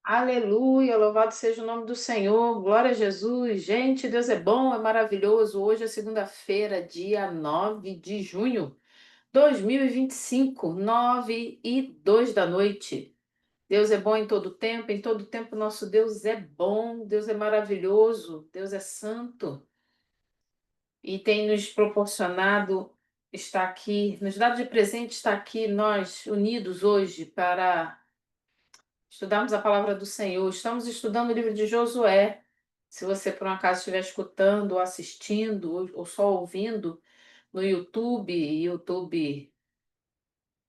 Aleluia, louvado seja o nome do Senhor, glória a Jesus. Gente, Deus é bom, é maravilhoso. Hoje é segunda-feira, dia 9 de junho de 2025, 9:02 da noite. Deus é bom em todo tempo nosso Deus é bom, Deus é maravilhoso, Deus é santo e tem nos proporcionado estar aqui, nos dado de presente estar aqui, nós unidos hoje para estudamos a palavra do Senhor. Estamos estudando o livro de Josué. Se você por um acaso estiver escutando, ou assistindo, ou só ouvindo no YouTube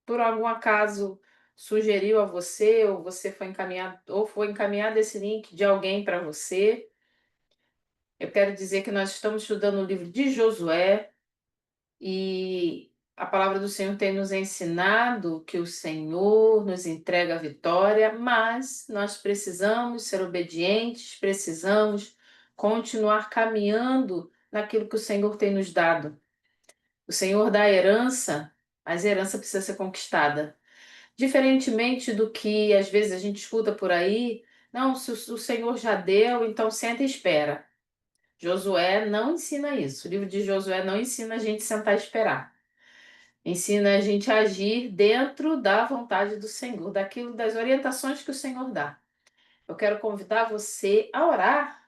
por algum acaso sugeriu a você, ou você foi encaminhado, ou foi encaminhado esse link de alguém para você, eu quero dizer que nós estamos estudando o livro de Josué. E a palavra do Senhor tem nos ensinado que o Senhor nos entrega a vitória, mas nós precisamos ser obedientes, precisamos continuar caminhando naquilo que o Senhor tem nos dado. O Senhor dá a herança, mas a herança precisa ser conquistada. Diferentemente do que às vezes a gente escuta por aí, não, se o Senhor já deu, então senta e espera. Josué não ensina isso. O livro de Josué não ensina a gente sentar e esperar. Ensina a gente a agir dentro da vontade do Senhor, daquilo, das orientações que o Senhor dá. Eu quero convidar você a orar.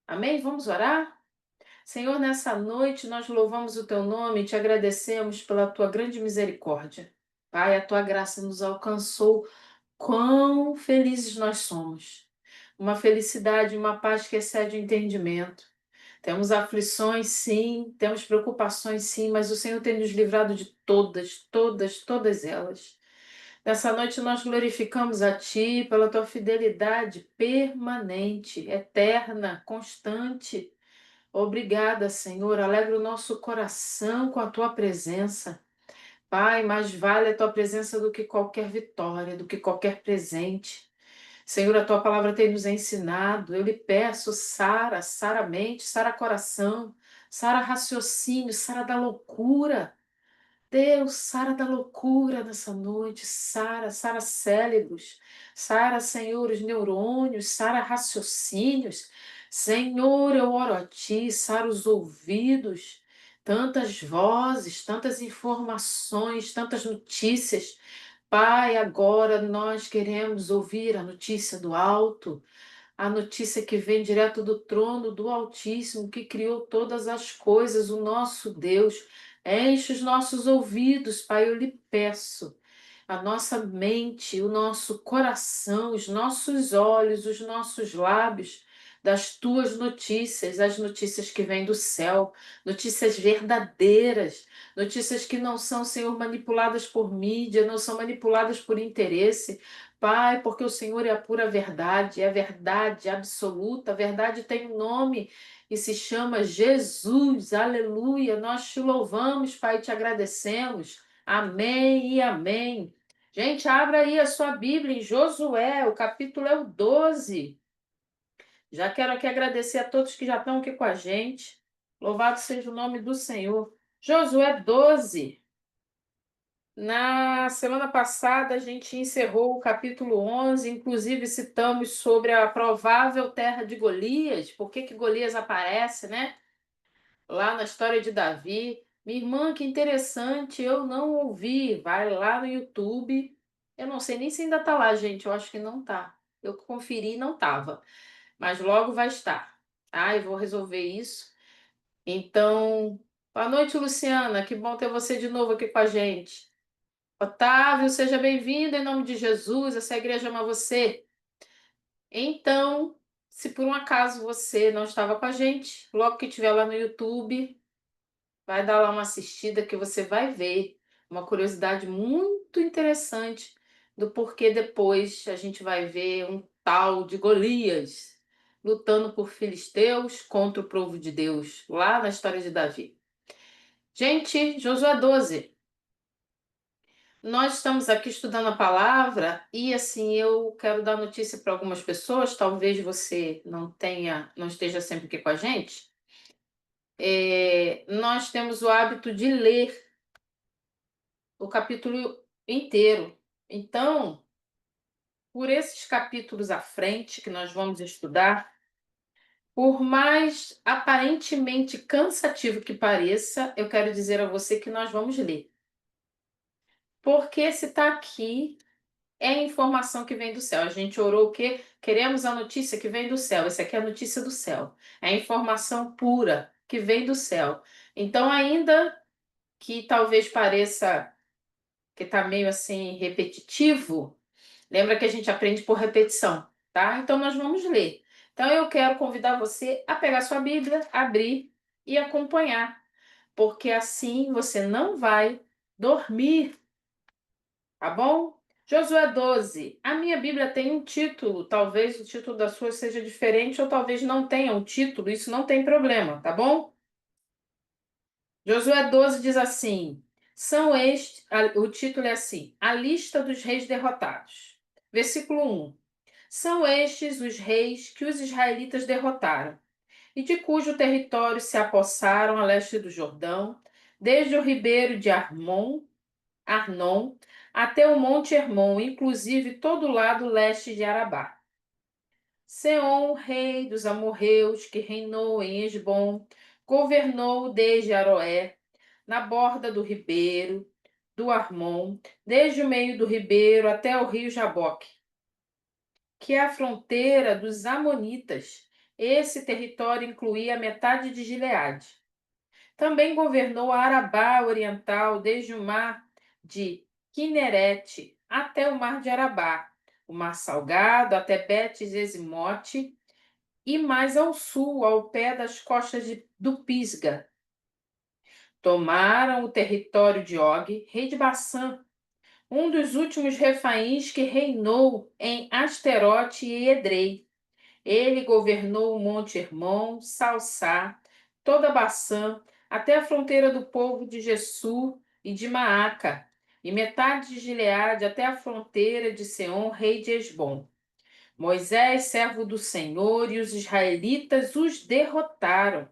Amém? Vamos orar? Senhor, nessa noite nós louvamos o teu nome e te agradecemos pela tua grande misericórdia. Pai, a tua graça nos alcançou. Quão felizes nós somos. Uma felicidade, uma paz que excede o entendimento. Temos aflições, sim, temos preocupações, sim, mas o Senhor tem nos livrado de todas, todas, todas elas. Nessa noite nós glorificamos a Ti pela Tua fidelidade permanente, eterna, constante. Obrigada, Senhor. Alegra o nosso coração com a Tua presença. Pai, mais vale a Tua presença do que qualquer vitória, do que qualquer presente. Senhor, a tua palavra tem nos ensinado. Eu lhe peço, sara, sara a mente, sara coração, sara raciocínio, sara da loucura. Deus, sara da loucura nessa noite, sara, sara cérebros, sara, Senhor, os neurônios, sara raciocínios. Senhor, eu oro a ti, sara os ouvidos, tantas vozes, tantas informações, tantas notícias. Pai, agora nós queremos ouvir a notícia do alto, a notícia que vem direto do trono do Altíssimo, que criou todas as coisas, o nosso Deus. Enche os nossos ouvidos, Pai, eu lhe peço. A nossa mente, o nosso coração, os nossos olhos, os nossos lábios, das tuas notícias, as notícias que vêm do céu, notícias verdadeiras, notícias que não são, Senhor, manipuladas por mídia, não são manipuladas por interesse. Pai, porque o Senhor é a pura verdade, é a verdade absoluta, a verdade tem um nome e se chama Jesus. Aleluia. Nós te louvamos, Pai, e te agradecemos. Amém e amém. Gente, abra aí a sua Bíblia em Josué, o capítulo é o 12. Já quero aqui agradecer a todos que já estão aqui com a gente. Louvado seja o nome do Senhor. Josué 12. Na semana passada, a gente encerrou o capítulo 11, inclusive citamos sobre a provável terra de Golias, por que que Golias aparece, né? Lá na história de Davi. Minha irmã, que interessante, eu não ouvi. Vai lá no YouTube. Eu não sei nem se ainda tá lá, gente. Eu acho que não tá. Eu conferi e não tava. Mas logo vai estar. Ah, eu vou resolver isso. Então, boa noite, Luciana. Que bom ter você de novo aqui com a gente. Otávio, seja bem-vindo em nome de Jesus. Essa igreja ama você. Então, se por um acaso você não estava com a gente, logo que estiver lá no YouTube, vai dar lá uma assistida que você vai ver uma curiosidade muito interessante do porquê depois a gente vai ver um tal de Golias lutando por filisteus contra o povo de Deus, lá na história de Davi. Gente, Josué 12. Nós estamos aqui estudando a palavra e assim eu quero dar notícia para algumas pessoas, talvez você não esteja sempre aqui com a gente. Nós temos o hábito de ler o capítulo inteiro. Então, por esses capítulos à frente que nós vamos estudar, por mais aparentemente cansativo que pareça, eu quero dizer a você que nós vamos ler. Porque se está aqui, é a informação que vem do céu. A gente orou o quê? Queremos a notícia que vem do céu. Essa aqui é a notícia do céu. É a informação pura que vem do céu. Então, ainda que talvez pareça que está meio assim repetitivo, lembra que a gente aprende por repetição, tá? Então, nós vamos ler. Então, eu quero convidar você a pegar sua Bíblia, abrir e acompanhar, porque assim você não vai dormir. Tá bom? Josué 12. A minha Bíblia tem um título, talvez o título da sua seja diferente ou talvez não tenha um título, isso não tem problema, tá bom? Josué 12 diz assim: o título é assim: A lista dos reis derrotados. Versículo 1. São estes os reis que os israelitas derrotaram, e de cujo território se apossaram a leste do Jordão, desde o ribeiro de Arnon, até o Monte Hermon, inclusive todo o lado leste de Arabá. Seom, rei dos amorreus, que reinou em Hesbom, governou desde Aroé, na borda do ribeiro, do Armon, desde o meio do ribeiro até o rio Jaboque, que é a fronteira dos amonitas. Esse território incluía metade de Gileade. Também governou a Arabá Oriental, desde o mar de Quinerete até o mar de Arabá, o mar Salgado até Bet-Gesimote e mais ao sul, ao pé das costas do Pisga. Tomaram o território de Og, rei de Bassã, um dos últimos refaíns que reinou em Asterote e Edrei. Ele governou o Monte Hermon, Salsá, toda Bassã, até a fronteira do povo de Gessur e de Maaca, e metade de Gileade até a fronteira de Seom, rei de Hesbom. Moisés, servo do Senhor, e os israelitas os derrotaram.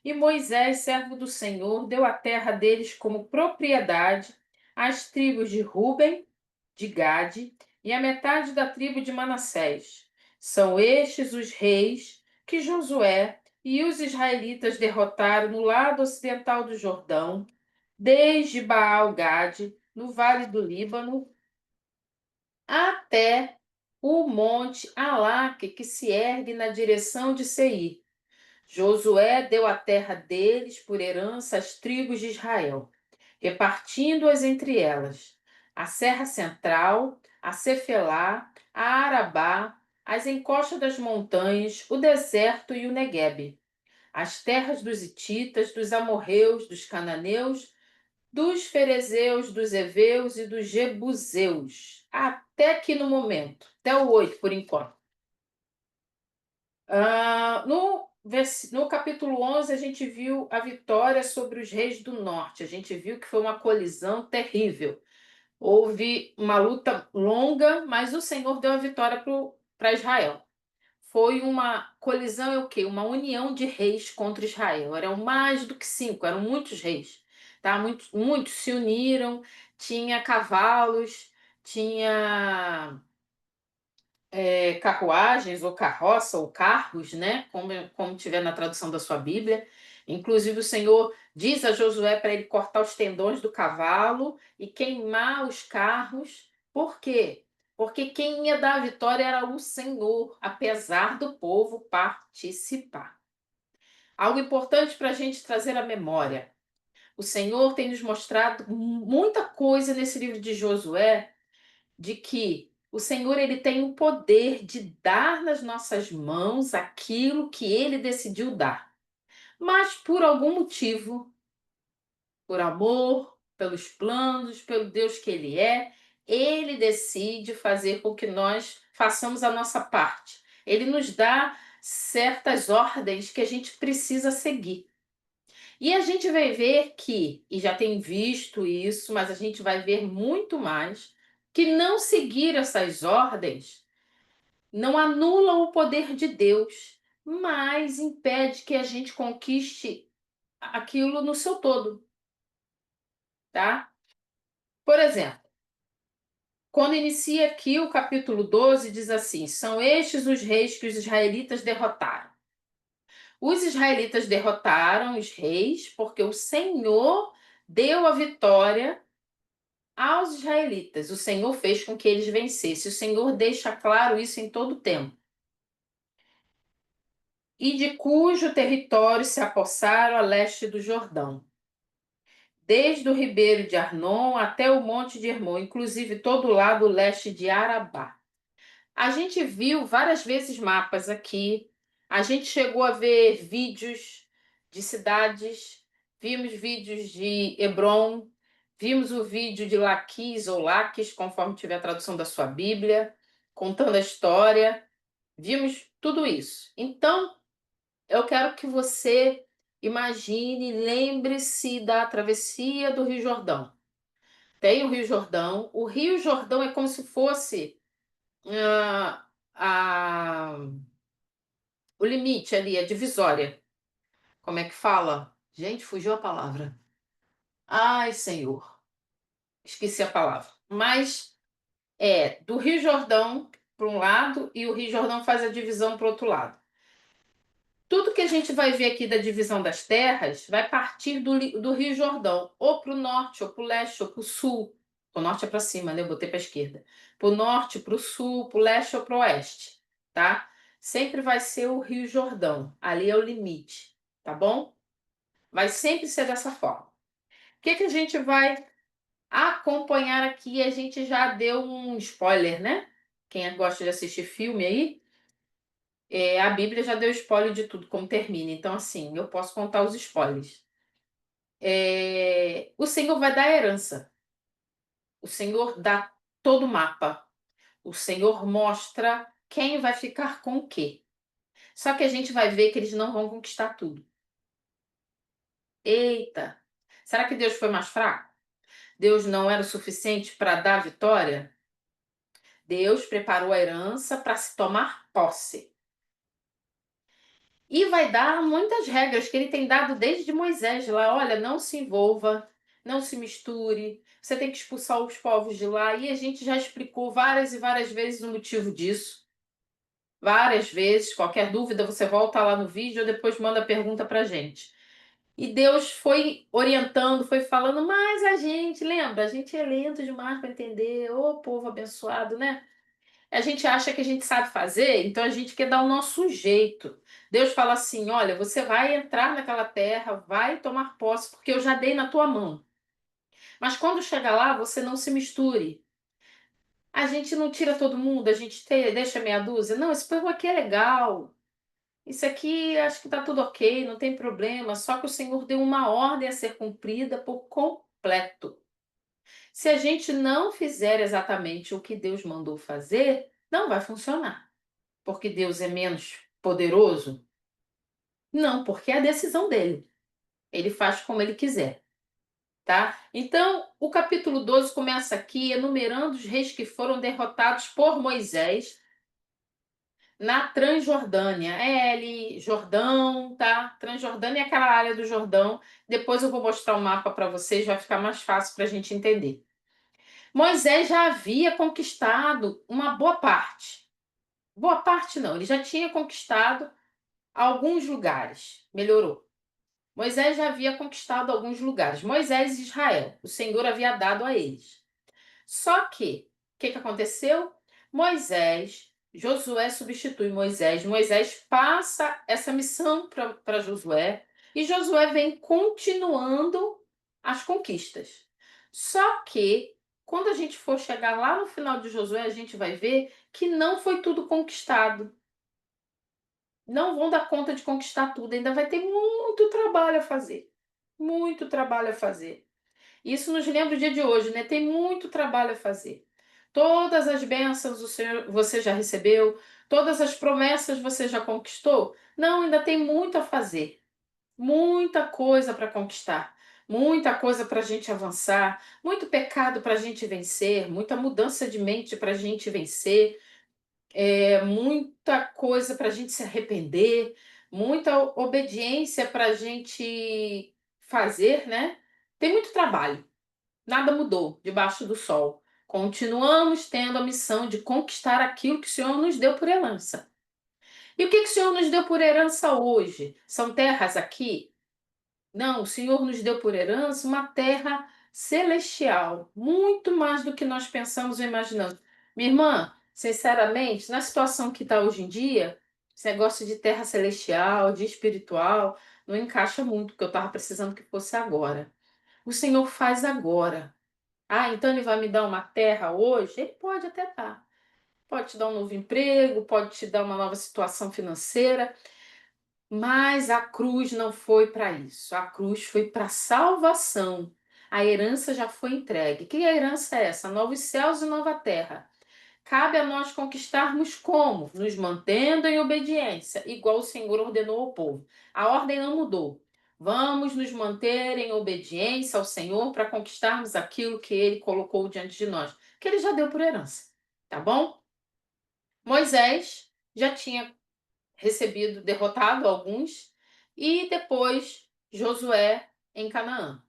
E Moisés, servo do Senhor, deu a terra deles como propriedade às tribos de Ruben, de Gade e a metade da tribo de Manassés. São estes os reis que Josué e os israelitas derrotaram no lado ocidental do Jordão, desde Baal-Gade, no vale do Líbano, até o monte Alaque, que se ergue na direção de Seir. Josué deu a terra deles por herança às tribos de Israel, repartindo-as entre elas: a Serra Central, a Cefelá, a Arabá, as encostas das montanhas, o deserto e o Neguebe, as terras dos hititas, dos amorreus, dos cananeus, dos ferezeus, dos heveus e dos jebuseus. Até aqui no momento, até o 8 por enquanto. No capítulo 11, a gente viu a vitória sobre os reis do norte. A gente viu que foi uma colisão terrível. Houve uma luta longa, mas o Senhor deu a vitória para Israel. Foi uma colisão, é o quê? Uma união de reis contra Israel. Eram mais do que 5, eram muitos reis. Tá? Muitos se uniram, tinha cavalos, tinha carruagens, ou carroça, ou carros, né? Como tiver na tradução da sua Bíblia. Inclusive, o Senhor diz a Josué para ele cortar os tendões do cavalo e queimar os carros. Por quê? Porque quem ia dar a vitória era o Senhor, apesar do povo participar. Algo importante para a gente trazer à memória. O Senhor tem nos mostrado muita coisa nesse livro de Josué, de que o Senhor ele tem o poder de dar nas nossas mãos aquilo que ele decidiu dar. Mas por algum motivo, por amor, pelos planos, pelo Deus que ele é, ele decide fazer com que nós façamos a nossa parte. Ele nos dá certas ordens que a gente precisa seguir. E a gente vai ver que, e já tem visto isso, mas a gente vai ver muito mais, que não seguir essas ordens não anula o poder de Deus, mas impede que a gente conquiste aquilo no seu todo, tá? Por exemplo, Quando inicia aqui o capítulo 12, diz assim: são estes os reis que os israelitas derrotaram. Os israelitas derrotaram os reis porque o Senhor deu a vitória aos israelitas. O Senhor fez com que eles vencessem. O Senhor deixa claro isso em todo o tempo. E de cujo território se apossaram a leste do Jordão, desde o ribeiro de Arnon até o monte de Hermon, inclusive todo o lado leste de Arabá. A gente viu várias vezes mapas aqui, a gente chegou a ver vídeos de cidades, vimos vídeos de Hebron, vimos o vídeo de Laquis ou Laques, conforme tiver a tradução da sua Bíblia, contando a história, vimos tudo isso. Então, eu quero que você imagine, lembre-se da travessia do Rio Jordão. Tem o Rio Jordão. O Rio Jordão é como se fosse ah, a, o limite ali, a divisória. Como é que fala? Gente, fugiu a palavra. Ai, Senhor, esqueci a palavra. Mas é do Rio Jordão para um lado e o Rio Jordão faz a divisão para o outro lado. Tudo que a gente vai ver aqui da divisão das terras vai partir do Rio Jordão, ou para o norte, ou para o leste, ou para o sul. O norte é para cima, né? Eu botei para a esquerda. Para o norte, para o sul, para o leste ou para o oeste, tá? Sempre vai ser o Rio Jordão. Ali é o limite, tá bom? Vai sempre ser dessa forma. O que que a gente vai acompanhar aqui? A gente já deu um spoiler, né? Quem gosta de assistir filme aí, a Bíblia já deu spoiler de tudo, como termina. Então, assim, eu posso contar os spoilers. O Senhor vai dar herança. O Senhor dá todo o mapa. O Senhor mostra quem vai ficar com o quê. Só que a gente vai ver que eles não vão conquistar tudo. Eita! Será que Deus foi mais fraco? Deus não era o suficiente para dar a vitória? Deus preparou a herança para se tomar posse. E vai dar muitas regras que ele tem dado desde Moisés lá. Olha, não se envolva, não se misture, você tem que expulsar os povos de lá. E a gente já explicou várias e várias vezes o motivo disso. Várias vezes. Qualquer dúvida, você volta lá no vídeo ou depois manda a pergunta pra gente. E Deus foi orientando, foi falando, mas a gente, lembra? A gente é lento demais para entender. Ô, povo abençoado, né? A gente acha que a gente sabe fazer, então a gente quer dar o nosso jeito. Deus fala assim: olha, você vai entrar naquela terra, vai tomar posse, porque eu já dei na tua mão. Mas quando chegar lá, você não se misture. A gente não tira todo mundo, a gente deixa meia dúzia. Não, esse povo aqui é legal. Isso aqui acho que está tudo ok, não tem problema. Só que o Senhor deu uma ordem a ser cumprida por completo. Se a gente não fizer exatamente o que Deus mandou fazer, não vai funcionar. Porque Deus é menos poderoso? Não, porque é a decisão dele. Ele faz como ele quiser, tá? Então, o capítulo 12 começa aqui enumerando os reis que foram derrotados por Moisés na Transjordânia. É ali, Jordão, tá? Transjordânia é aquela área do Jordão. Depois eu vou mostrar o mapa para vocês, vai ficar mais fácil para a gente entender. Moisés já havia conquistado uma boa parte. Boa parte não, ele já tinha conquistado alguns lugares. Melhorou. Moisés já havia conquistado alguns lugares. Moisés e Israel. O Senhor havia dado a eles. Só que, o que aconteceu? Josué substitui Moisés. Moisés passa essa missão para Josué. E Josué vem continuando as conquistas. Só que, quando a gente for chegar lá no final de Josué, a gente vai ver que não foi tudo conquistado. Não vão dar conta de conquistar tudo, ainda vai ter muito trabalho a fazer. Muito trabalho a fazer. Isso nos lembra o dia de hoje, né? Tem muito trabalho a fazer. Todas as bênçãos o Senhor, você já recebeu, todas as promessas você já conquistou? Não, ainda tem muito a fazer. Muita coisa para conquistar. Muita coisa para a gente avançar, muito pecado para a gente vencer, muita mudança de mente para a gente vencer, muita coisa para a gente se arrepender, muita obediência para a gente fazer, né? Tem muito trabalho. Nada mudou debaixo do sol. Continuamos tendo a missão de conquistar aquilo que o Senhor nos deu por herança. E o que o Senhor nos deu por herança hoje? São terras aqui? Não, o Senhor nos deu por herança uma terra celestial, muito mais do que nós pensamos ou imaginamos. Minha irmã, sinceramente, na situação que está hoje em dia, esse negócio de terra celestial, de espiritual, não encaixa muito, porque eu estava precisando que fosse agora. O Senhor faz agora. Ah, então Ele vai me dar uma terra hoje? Ele pode até dar. Pode te dar um novo emprego, pode te dar uma nova situação financeira, mas a cruz não foi para isso. A cruz foi para salvação. A herança já foi entregue. Que herança é essa? Novos céus e nova terra. Cabe a nós conquistarmos como? Nos mantendo em obediência, igual o Senhor ordenou ao povo. A ordem não mudou. Vamos nos manter em obediência ao Senhor para conquistarmos aquilo que Ele colocou diante de nós, que Ele já deu por herança. Tá bom? Moisés já tinha recebido, derrotado alguns, e depois Josué em Canaã.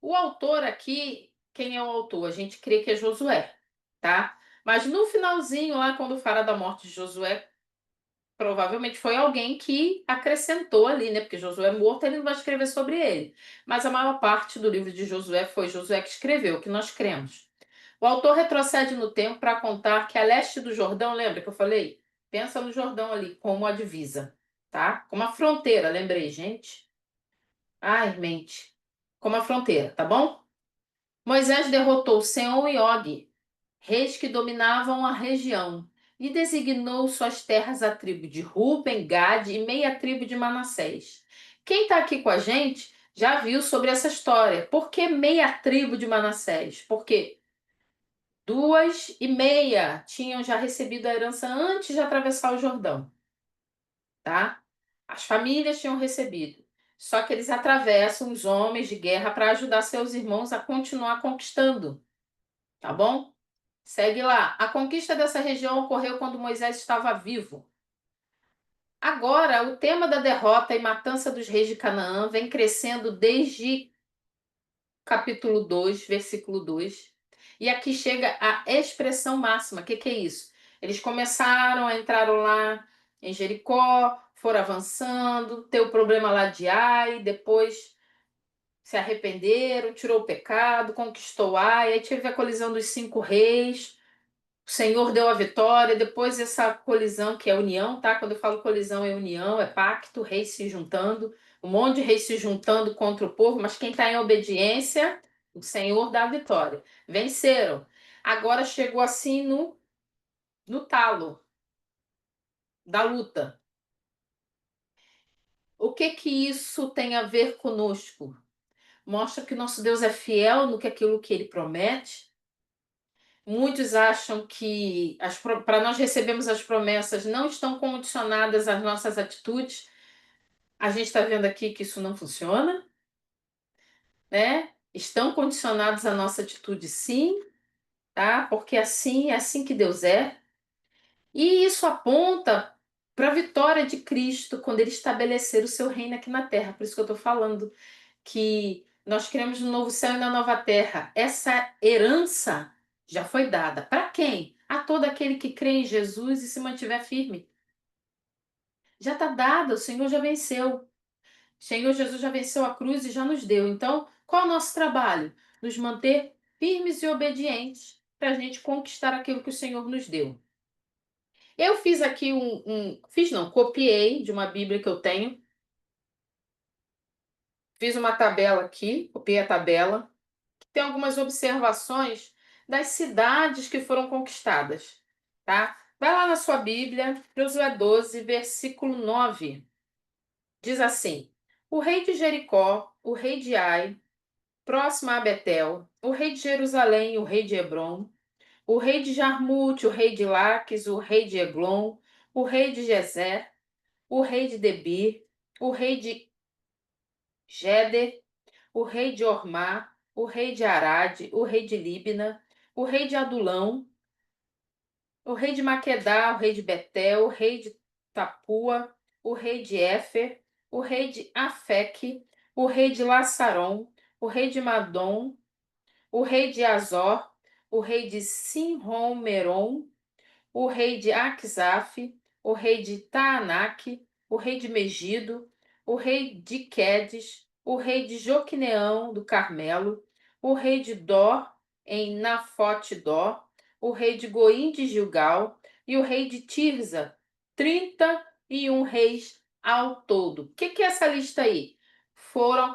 O autor aqui, quem é o autor? A gente crê que é Josué, tá? Mas no finalzinho, lá quando fala da morte de Josué, provavelmente foi alguém que acrescentou ali, né? Porque Josué morto, ele não vai escrever sobre ele. Mas a maior parte do livro de Josué foi Josué que escreveu, que nós cremos. O autor retrocede no tempo para contar que a leste do Jordão, lembra que eu falei? Pensa no Jordão ali como a divisa, tá? Como a fronteira, lembrei, gente. Ai, mente. Como a fronteira, tá bom? Moisés derrotou Seom e Og, reis que dominavam a região, e designou suas terras à tribo de Ruben, Gade e meia tribo de Manassés. Quem está aqui com a gente já viu sobre essa história. Por que meia tribo de Manassés? Porque duas e meia tinham já recebido a herança antes de atravessar o Jordão, tá? As famílias tinham recebido. Só que eles atravessam os homens de guerra para ajudar seus irmãos a continuar conquistando, tá bom? Segue lá. A conquista dessa região ocorreu quando Moisés estava vivo. Agora, o tema da derrota e matança dos reis de Canaã vem crescendo desde capítulo 2, versículo 2. E aqui chega a expressão máxima. O que é isso? Eles começaram, entraram lá em Jericó, foram avançando, teve o problema lá de Ai, depois se arrependeram, tirou o pecado, conquistou Ai, aí teve a colisão dos 5 reis. O Senhor deu a vitória, depois essa colisão, que é união, tá? Quando eu falo colisão é união, é pacto, reis se juntando, um monte de reis se juntando contra o povo, mas quem está em obediência, o Senhor dá a vitória. Venceram. Agora chegou assim no talo da luta. O que que isso tem a ver conosco? Mostra que nosso Deus é fiel no que aquilo que ele promete. Muitos acham que para nós recebermos as promessas não estão condicionadas às nossas atitudes. A gente está vendo aqui que isso não funciona, né? Estão condicionados à nossa atitude, sim, tá? Porque assim é assim que Deus é. E isso aponta para a vitória de Cristo quando ele estabelecer o seu reino aqui na terra. Por isso que eu estou falando que nós queremos um novo céu e uma nova terra. Essa herança já foi dada. Para quem? A todo aquele que crê em Jesus e se mantiver firme. Já está dada, o Senhor já venceu. O Senhor Jesus já venceu a cruz e já nos deu. Então, qual é o nosso trabalho? Nos manter firmes e obedientes para a gente conquistar aquilo que o Senhor nos deu. Eu fiz aqui fiz não, copiei de uma Bíblia que eu tenho. Fiz uma tabela aqui, copiei a tabela. Tem algumas observações das cidades que foram conquistadas, tá? Vai lá na sua Bíblia, Josué 12, versículo 9. Diz assim: o rei de Jericó, o rei de Ai, próximo a Betel, o rei de Jerusalém, o rei de Hebron, o rei de Jarmute, o rei de Laques, o rei de Eglon, o rei de Gezer, o rei de Debir, o rei de Geder, o rei de Ormá, o rei de Arade, o rei de Líbina, o rei de Adulão, o rei de Maquedá, o rei de Betel, o rei de Tapua, o rei de Éfer, o rei de Afeque, o rei de Laçaron, o rei de Madom, o rei de Azor, o rei de Sinrom-Meron, o rei de Aczaf, o rei de Taanaque, o rei de Megido, o rei de Quedes, o rei de Joquineão do Carmelo, o rei de Dor em Nafote-Dor, o rei de Goim de Gilgal e o rei de Tirza, 31 reis ao todo. O que é essa lista aí? Foram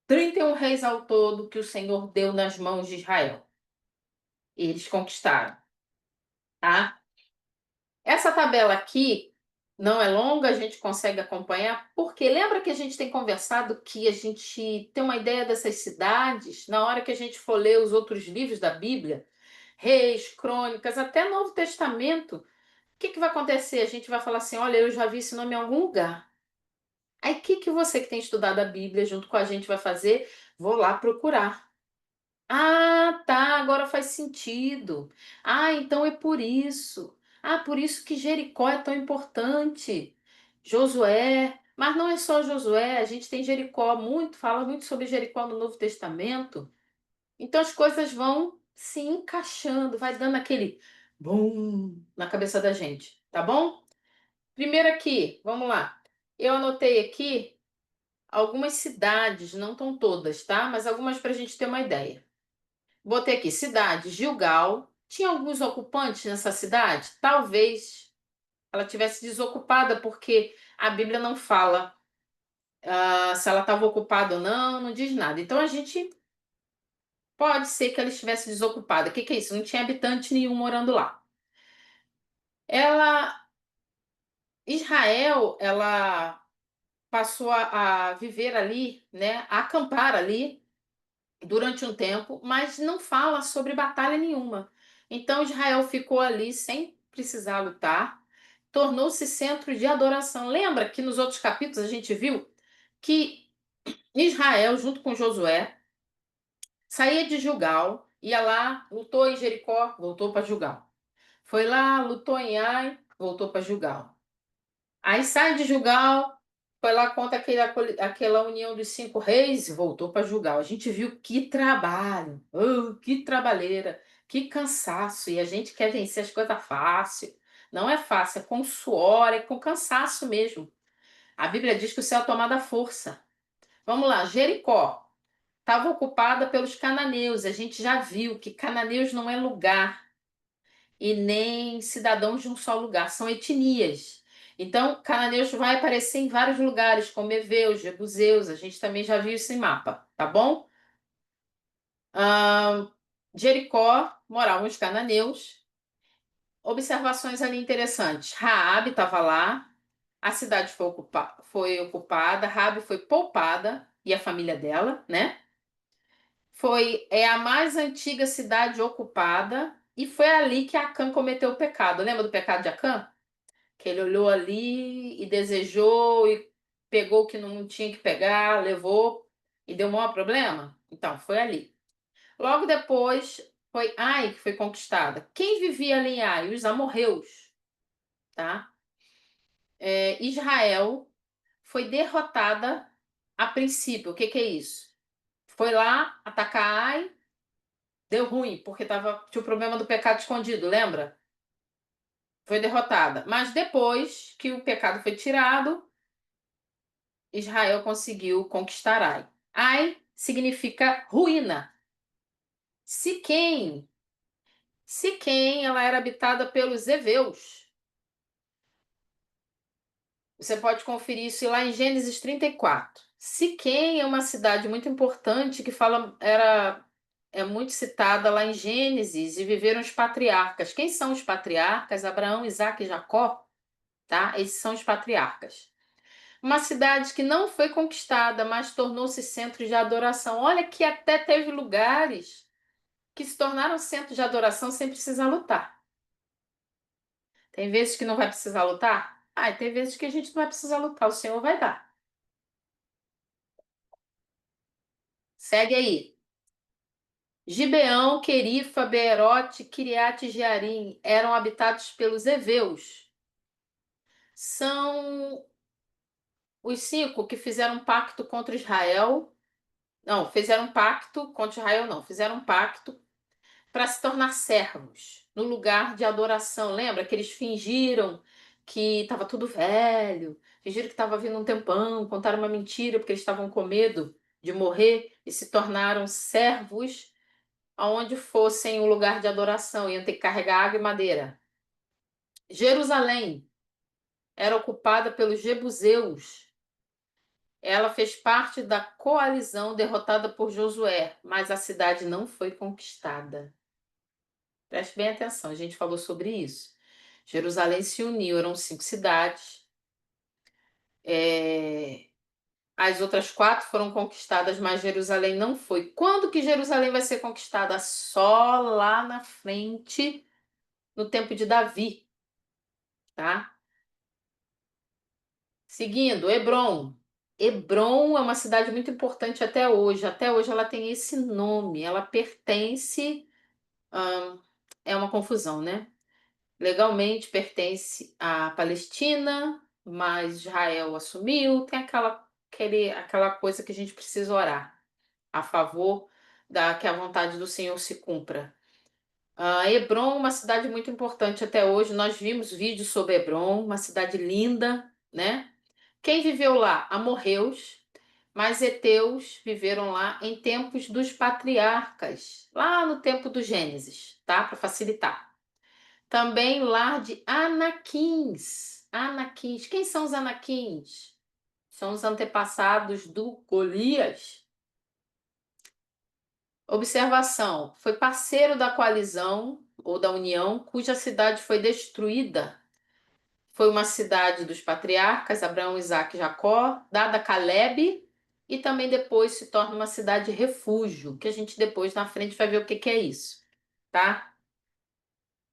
31 reis ao todo que o Senhor deu nas mãos de Israel. Eles conquistaram, tá? Essa tabela aqui não é longa, a gente consegue acompanhar, porque lembra que a gente tem conversado que a gente tem uma ideia dessas cidades na hora que a gente for ler os outros livros da Bíblia, Reis, Crônicas, até Novo Testamento. O que vai acontecer? A gente vai falar assim: olha, eu já vi esse nome em algum lugar. Aí o que você que tem estudado a Bíblia junto com a gente vai fazer? Vou lá procurar. Ah, tá, agora faz sentido. Ah, então é por isso. Ah, por isso que Jericó é tão importante. Josué, mas não é só Josué, a gente tem Jericó muito, fala muito sobre Jericó no Novo Testamento. Então as coisas vão se encaixando, vai dando aquele bum na cabeça da gente, tá bom? Primeiro aqui, vamos lá. Eu anotei aqui algumas cidades, não estão todas, tá? Mas algumas para a gente ter uma ideia. Botei aqui, cidade, Gilgal. Tinha alguns ocupantes nessa cidade? Talvez ela tivesse desocupada, porque a Bíblia não fala se ela estava ocupada ou não, não diz nada. Então a gente pode ser que ela estivesse desocupada. O que é isso? Não tinha habitante nenhum morando lá. Ela, Israel, ela passou a viver ali, né, a acampar ali durante um tempo, mas não fala sobre batalha nenhuma. Então Israel ficou ali sem precisar lutar, tornou-se centro de adoração. Lembra que nos outros capítulos a gente viu que Israel, junto com Josué, saía de Gilgal, ia lá, lutou em Jericó, voltou para Gilgal. Foi lá, lutou em Ai, voltou para Gilgal. Aí sai de Gilgal, foi lá contra aquela união dos 5 reis e voltou para Gilgal. A gente viu que trabalho, que trabalheira, que cansaço. E a gente quer vencer as coisas fácil. Não é fácil, é com suor, é com cansaço mesmo. A Bíblia diz que o céu é tomado à força. Vamos lá, Jericó estava ocupada pelos cananeus. A gente já viu que cananeus não é lugar e nem cidadãos de um só lugar, são etnias. Então, cananeus vai aparecer em vários lugares, como Eveus, Jebuseus, a gente também já viu esse mapa, tá bom? Ahn, Jericó, moravam os cananeus. Observações ali interessantes. Raabe estava lá, a cidade foi ocupada, Raabe foi poupada e a família dela, né? É a mais antiga cidade ocupada e foi ali que Acã cometeu o pecado. Lembra do pecado de Acã? Que ele olhou ali e desejou e pegou o que não tinha que pegar, levou e deu o maior problema? Então, foi ali. Logo depois, foi Ai que foi conquistada. Quem vivia ali em Ai? Os amorreus, tá? Israel foi derrotada a princípio. O que é isso? Foi lá atacar Ai, deu ruim, porque tinha o problema do pecado escondido, lembra? Foi derrotada. Mas depois que o pecado foi tirado, Israel conseguiu conquistar Ai. Ai significa ruína. Siquém. Siquém, ela era habitada pelos heveus. Você pode conferir isso lá em Gênesis 34. Siquém é uma cidade muito importante que é muito citada lá em Gênesis e viveram os patriarcas. Quem são os patriarcas? Abraão, Isaque e Jacó, tá? Esses são os patriarcas. Uma cidade que não foi conquistada, mas tornou-se centro de adoração. Olha que até teve lugares que se tornaram centro de adoração sem precisar lutar. Tem vezes que não vai precisar lutar? Ah, e tem vezes que a gente não vai precisar lutar, o Senhor vai dar. Segue aí. Gibeão, Querifa, Beerote, Kiriate e Jearim eram habitados pelos heveus. São os 5 que fizeram um pacto contra Israel. Não, fizeram um pacto contra Israel, não. Fizeram um pacto para se tornar servos no lugar de adoração. Lembra que eles fingiram que estava tudo velho, fingiram que estava vindo um tempão, contaram uma mentira porque eles estavam com medo de morrer e se tornaram servos aonde fossem o lugar de adoração, iam ter que carregar água e madeira. Jerusalém era ocupada pelos jebuseus. Ela fez parte da coalizão derrotada por Josué, mas a cidade não foi conquistada. Preste bem atenção, a gente falou sobre isso. Jerusalém se uniu, eram 5 cidades. As outras 4 foram conquistadas, mas Jerusalém não foi. Quando que Jerusalém vai ser conquistada? Só lá na frente, no tempo de Davi, tá? Seguindo, Hebrom. Hebrom é uma cidade muito importante até hoje. Até hoje ela tem esse nome. Ela pertence. É uma confusão, né? Legalmente pertence à Palestina, mas Israel assumiu. Tem aquela coisa que a gente precisa orar a favor da que a vontade do Senhor se cumpra. Hebrom, uma cidade muito importante até hoje. Nós vimos vídeos sobre Hebrom, uma cidade linda, né? Quem viveu lá? Amorreus, mas heteus viveram lá em tempos dos patriarcas, lá no tempo do Gênesis, tá? Para facilitar. Também lar de Anaquins. Anaquins. Quem são os Anaquins? São os antepassados do Golias. Observação: foi parceiro da coalizão ou da União, cuja cidade foi destruída. Foi uma cidade dos patriarcas, Abraão, Isaque e Jacó, dada a Caleb, e também depois se torna uma cidade refúgio, que a gente depois na frente vai ver o que que é isso, tá?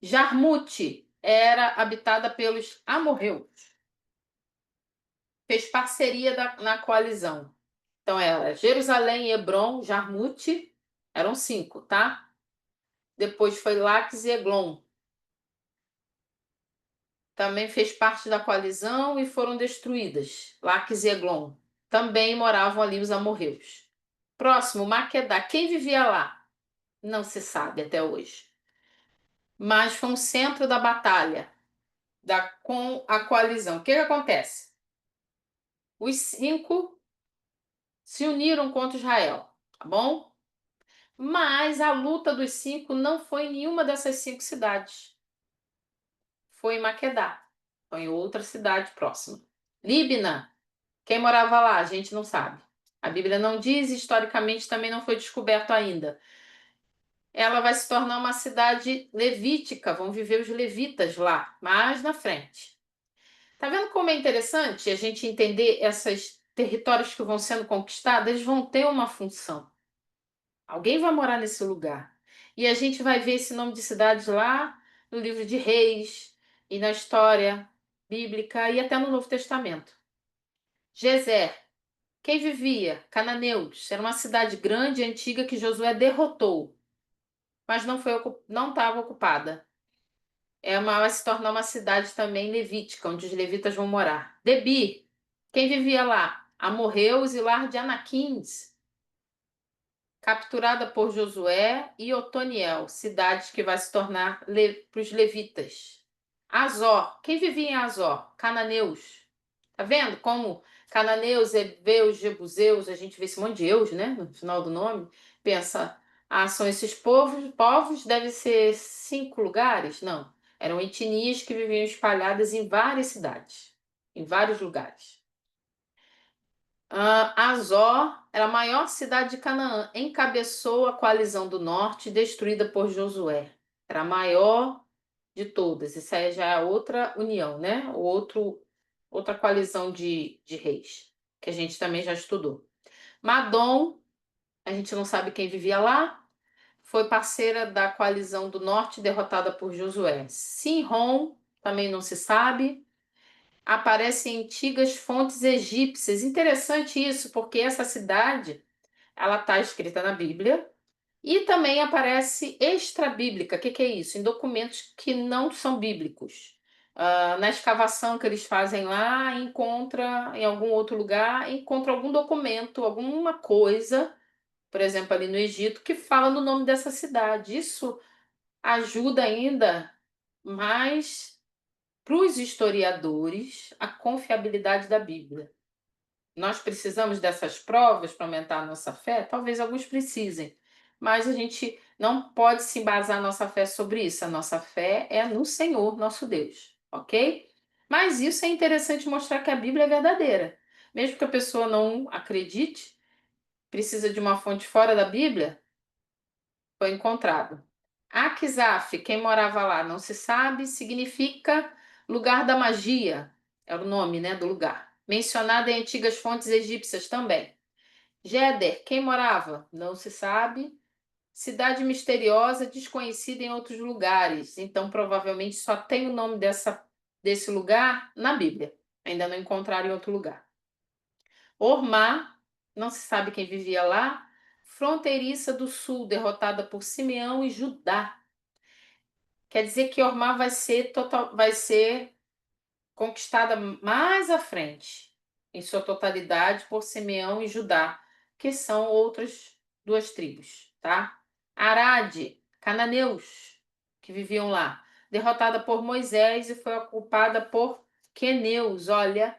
Jarmute era habitada pelos amorreus. Fez parceria na coalizão. Então era Jerusalém, Hebrom, Jarmute, eram 5, tá? Depois foi Laques e Eglon. Também fez parte da coalizão e foram destruídas. Laques e Eglon. Também moravam ali os amorreus. Próximo, Maquedá. Quem vivia lá? Não se sabe até hoje. Mas foi um centro da batalha com a coalizão. O que acontece? Os 5 se uniram contra Israel, tá bom? Mas a luta dos 5 não foi em nenhuma dessas 5 cidades. Foi em Maquedá. Foi em outra cidade próxima. Líbina. Quem morava lá? A gente não sabe. A Bíblia não diz, historicamente também não foi descoberto ainda. Ela vai se tornar uma cidade levítica, vão viver os levitas lá, mais na frente. Tá vendo como é interessante a gente entender esses territórios que vão sendo conquistados? Eles vão ter uma função. Alguém vai morar nesse lugar. E a gente vai ver esse nome de cidades lá no livro de Reis e na história bíblica e até no Novo Testamento. Gezer. Quem vivia? Cananeus. Era uma cidade grande e antiga que Josué derrotou, mas não estava ocupada. Vai se tornar uma cidade também levítica, onde os levitas vão morar. Debir. Quem vivia lá? Amorreus e lar de Anaquins, capturada por Josué e Otoniel, cidades que vai se tornar para os levitas. Azor. Quem vivia em Azor? Cananeus. Tá vendo como cananeus, heveus, jebuseus, a gente vê esse monte de eus, né, no final do nome, pensa, são esses povos devem ser 5 lugares? Não, eram etnias que viviam espalhadas em várias cidades, em vários lugares. Azor era a maior cidade de Canaã, encabeçou a coalizão do norte destruída por Josué. Era a maior de todas. Isso aí já é outra união, né? Outra coalizão de reis, que a gente também já estudou. Madom, a gente não sabe quem vivia lá, foi parceira da coalizão do norte derrotada por Josué. Sinrom, também não se sabe. Aparecem antigas fontes egípcias. Interessante isso, porque essa cidade, ela está escrita na Bíblia, e também aparece extra-bíblica. O que que é isso? Em documentos que não são bíblicos. Na escavação que eles fazem lá, encontra em algum outro lugar, encontra algum documento, alguma coisa, por exemplo, ali no Egito, que fala no nome dessa cidade. Isso ajuda ainda mais para os historiadores a confiabilidade da Bíblia. Nós precisamos dessas provas para aumentar a nossa fé? Talvez alguns precisem, mas a gente não pode se embasar a nossa fé sobre isso. A nossa fé é no Senhor, nosso Deus, ok? Mas isso é interessante mostrar que a Bíblia é verdadeira. Mesmo que a pessoa não acredite, precisa de uma fonte fora da Bíblia, foi encontrado. Akizaf, quem morava lá, não se sabe, significa lugar da magia, é o nome, né, do lugar. Mencionado em antigas fontes egípcias também. Geder, quem morava? Não se sabe. Cidade misteriosa, desconhecida em outros lugares. Então, provavelmente só tem o nome desse lugar na Bíblia. Ainda não encontraram em outro lugar. Ormá, não se sabe quem vivia lá. Fronteiriça do sul, derrotada por Simeão e Judá. Quer dizer que Ormá vai ser conquistada mais à frente, em sua totalidade, por Simeão e Judá, que são outras duas tribos, tá? Arade, cananeus, que viviam lá, derrotada por Moisés e foi ocupada por queneus. Olha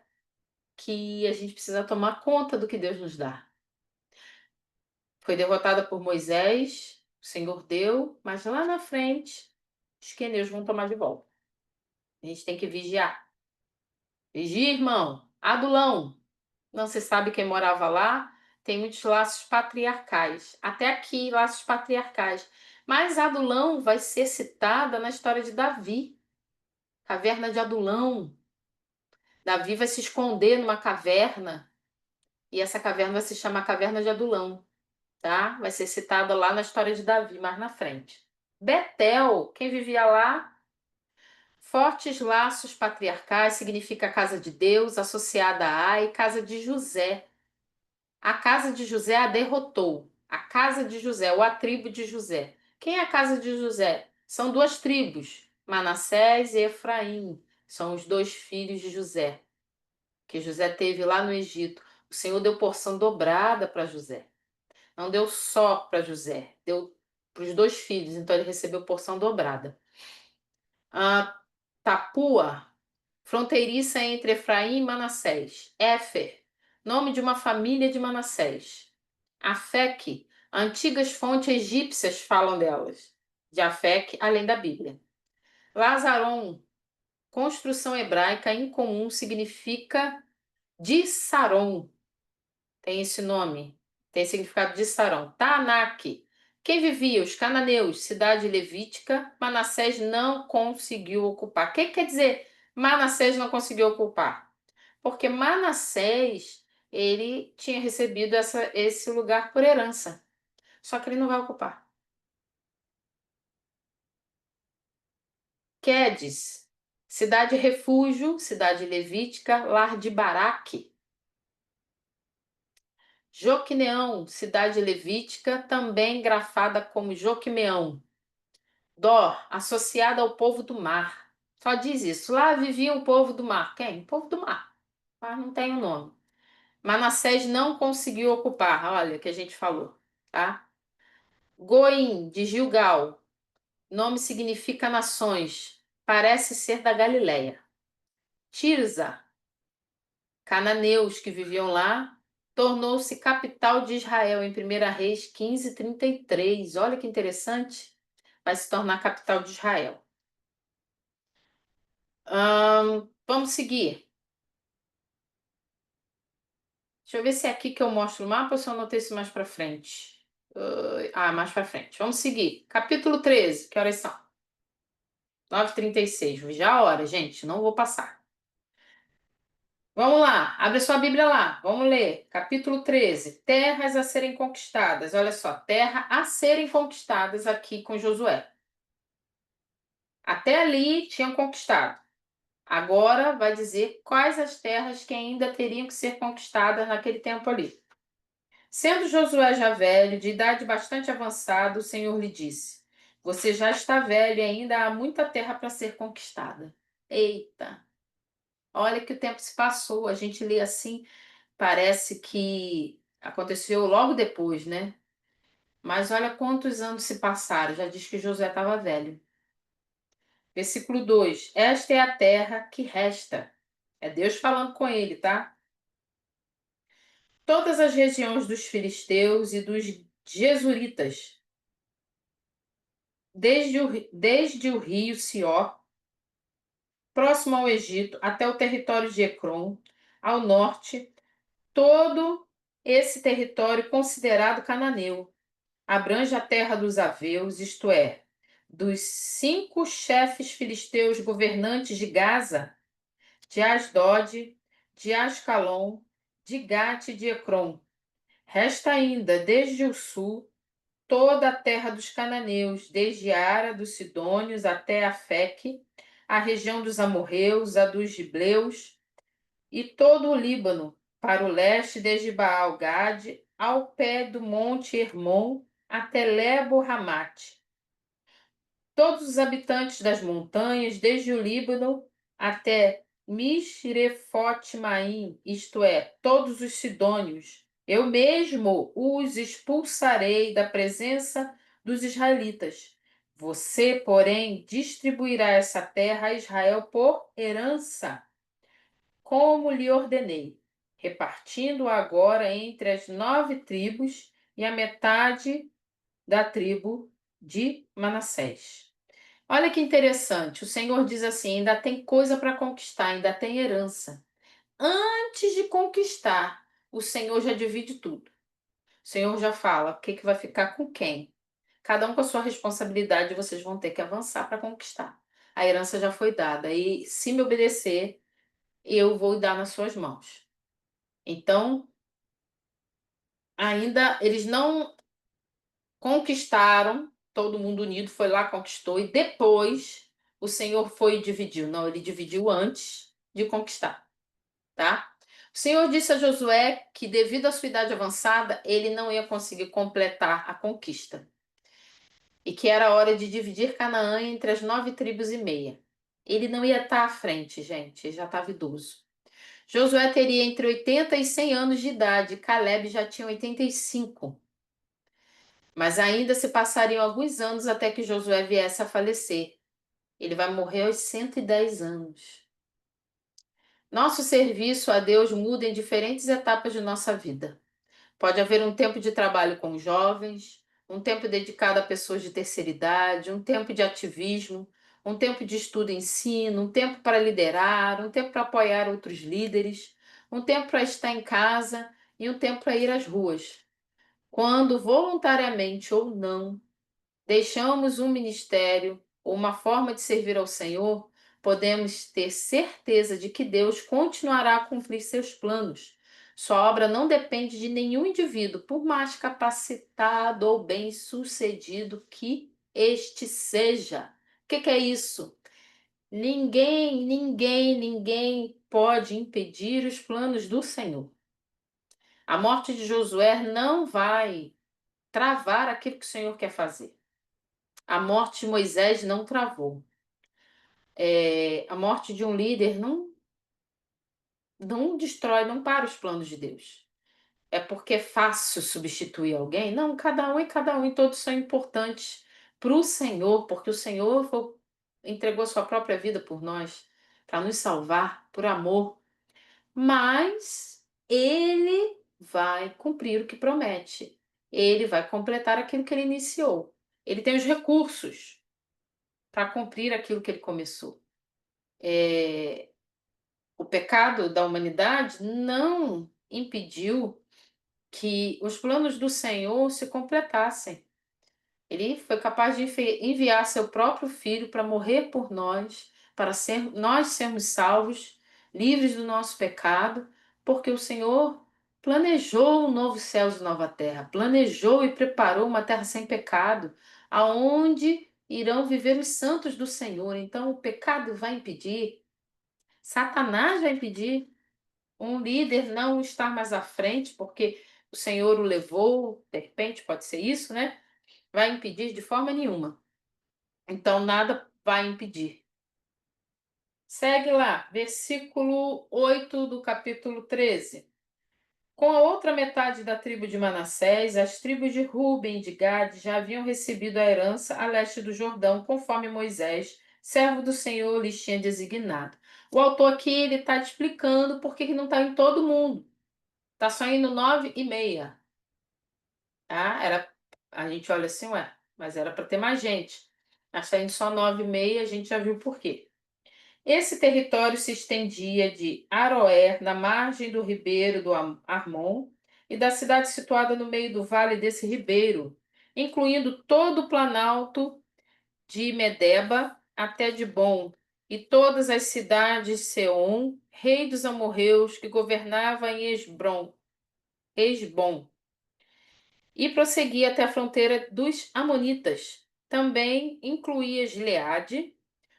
que a gente precisa tomar conta do que Deus nos dá. Foi derrotada por Moisés, o Senhor deu, mas lá na frente os queneus vão tomar de volta. A gente tem que vigiar. Vigia, irmão. Adulão. Não se sabe quem morava lá. Tem muitos laços patriarcais. Até aqui, laços patriarcais. Mas Adulão vai ser citada na história de Davi. Caverna de Adulão. Davi vai se esconder numa caverna. E essa caverna vai se chamar Caverna de Adulão. Tá? Vai ser citada lá na história de Davi, mais na frente. Betel, quem vivia lá? Fortes laços patriarcais significa casa de Deus, associada a Ai, casa de José. A casa de José a derrotou. A casa de José, ou a tribo de José. Quem é a casa de José? São duas tribos, Manassés e Efraim. São os dois filhos de José, que José teve lá no Egito. O Senhor deu porção dobrada para José. Não deu só para José, deu para os dois filhos, então ele recebeu porção dobrada. A Tapua, fronteiriça entre Efraim e Manassés. Éfer, nome de uma família de Manassés. Afeque, antigas fontes egípcias falam delas. De Afeque, além da Bíblia. Lazaron, construção hebraica incomum, significa de Saron. Tem esse nome, tem significado de Sarão. Tanak, quem vivia? Os cananeus, cidade levítica, Manassés não conseguiu ocupar. O que quer dizer Manassés não conseguiu ocupar? Porque Manassés, ele tinha recebido esse lugar por herança, só que ele não vai ocupar. Quedes, cidade refúgio, cidade levítica, lar de Baraque. Joquineão, cidade levítica, também grafada como Joquimeão. Dó, associada ao povo do mar. Só diz isso. Lá vivia o povo do mar. Quem? O povo do mar. Mas não tem o nome. Manassés não conseguiu ocupar. Olha o que a gente falou, tá? Goim, de Gilgal. Nome significa nações. Parece ser da Galileia. Tirza, cananeus que viviam lá, tornou-se capital de Israel em 1 Reis 15:33. Olha que interessante. Vai se tornar capital de Israel. Vamos seguir. Deixa eu ver se é aqui que eu mostro o mapa ou se eu anotei isso mais pra frente. Mais pra frente. Vamos seguir. Capítulo 13. Que horas são? 9:36. Já a hora, gente. Não vou passar. Vamos lá. Abre sua Bíblia lá. Vamos ler. Capítulo 13. Terras a serem conquistadas. Olha só. Terra a serem conquistadas aqui com Josué. Até ali tinham conquistado. Agora vai dizer quais as terras que ainda teriam que ser conquistadas naquele tempo ali. Sendo Josué já velho, de idade bastante avançada, o Senhor lhe disse: Você já está velho e ainda há muita terra para ser conquistada. Eita, olha que o tempo se passou. A gente lê assim, parece que aconteceu logo depois, né? Mas olha quantos anos se passaram, já diz que Josué estava velho. Versículo 2: Esta é a terra que resta. É Deus falando com ele, tá? Todas as regiões dos filisteus e dos jesuritas, desde o rio Sior, próximo ao Egito, até o território de Ecrom, ao norte, todo esse território considerado cananeu abrange a terra dos aveus, isto é, dos 5 chefes filisteus governantes de Gaza, de Asdod, de Ascalon, de Gate e de Ecrom. Resta ainda, desde o sul, toda a terra dos cananeus, desde Ara dos Sidônios até Afeque, a região dos amorreus, a dos gibleus, e todo o Líbano, para o leste, desde Baal-Gade, ao pé do monte Hermon, até Lebo-Ramate. Todos os habitantes das montanhas, desde o Líbano até Misrefote-Maim, isto é, todos os sidônios, eu mesmo os expulsarei da presença dos israelitas. Você, porém, distribuirá essa terra a Israel por herança, como lhe ordenei, repartindo-a agora entre as 9 tribos e a metade da tribo de Manassés. Olha que interessante, o Senhor diz assim: ainda tem coisa para conquistar, ainda tem herança. Antes de conquistar, o Senhor já divide tudo. O Senhor já fala o que vai ficar com quem. Cada um com a sua responsabilidade, vocês vão ter que avançar para conquistar. A herança já foi dada e, se me obedecer, eu vou dar nas suas mãos. Então, ainda eles não conquistaram, todo mundo unido foi lá, conquistou, e depois o Senhor foi e dividiu. Não, ele dividiu antes de conquistar, tá? O Senhor disse a Josué que, devido à sua idade avançada, ele não ia conseguir completar a conquista. E que era hora de dividir Canaã entre as 9 tribos e meia. Ele não ia estar à frente, gente, ele já estava idoso. Josué teria entre 80 e 100 anos de idade, Caleb já tinha 85. Mas ainda se passariam alguns anos até que Josué viesse a falecer. Ele vai morrer aos 110 anos. Nosso serviço a Deus muda em diferentes etapas de nossa vida. Pode haver um tempo de trabalho com jovens, um tempo dedicado a pessoas de terceira idade, um tempo de ativismo, um tempo de estudo e ensino, um tempo para liderar, um tempo para apoiar outros líderes, um tempo para estar em casa e um tempo para ir às ruas. Quando voluntariamente ou não deixamos um ministério ou uma forma de servir ao Senhor, podemos ter certeza de que Deus continuará a cumprir seus planos. Sua obra não depende de nenhum indivíduo, por mais capacitado ou bem-sucedido que este seja. O que é isso? Ninguém pode impedir os planos do Senhor. A morte de Josué não vai travar aquilo que o Senhor quer fazer. A morte de Moisés não travou. A morte de um líder não destrói, não para os planos de Deus. É porque é fácil substituir alguém? Não, cada um e todos são importantes para o Senhor, porque o Senhor entregou sua própria vida por nós, para nos salvar, por amor. Mas Ele vai cumprir o que promete. Ele vai completar aquilo que ele iniciou. Ele tem os recursos para cumprir aquilo que ele começou. O pecado da humanidade não impediu que os planos do Senhor se completassem. Ele foi capaz de enviar seu próprio filho para morrer por nós, para nós sermos salvos, livres do nosso pecado, porque o Senhor planejou um novo céu e nova terra, planejou e preparou uma terra sem pecado, aonde irão viver os santos do Senhor. Então o pecado vai impedir, Satanás vai impedir um líder não estar mais à frente, porque o Senhor o levou, de repente pode ser isso, né? Vai impedir de forma nenhuma. Então, nada vai impedir. Segue lá, versículo 8 do capítulo 13. Com a outra metade da tribo de Manassés, as tribos de Ruben e de Gade já haviam recebido a herança a leste do Jordão, conforme Moisés, servo do Senhor, lhes tinha designado. O autor aqui ele está explicando por que não está em todo mundo. Está só indo 9,5. Tá? A gente olha assim, ué, mas era para ter mais gente. Mas está indo só 9,5, a gente já viu por quê. Esse território se estendia de Aroer, na margem do ribeiro do Armon, e da cidade situada no meio do vale desse ribeiro, incluindo todo o planalto de Medeba até Dibon, e todas as cidades de Seom, rei dos amorreus, que governava em Esbom, e prosseguia até a fronteira dos amonitas. Também incluía Gileade,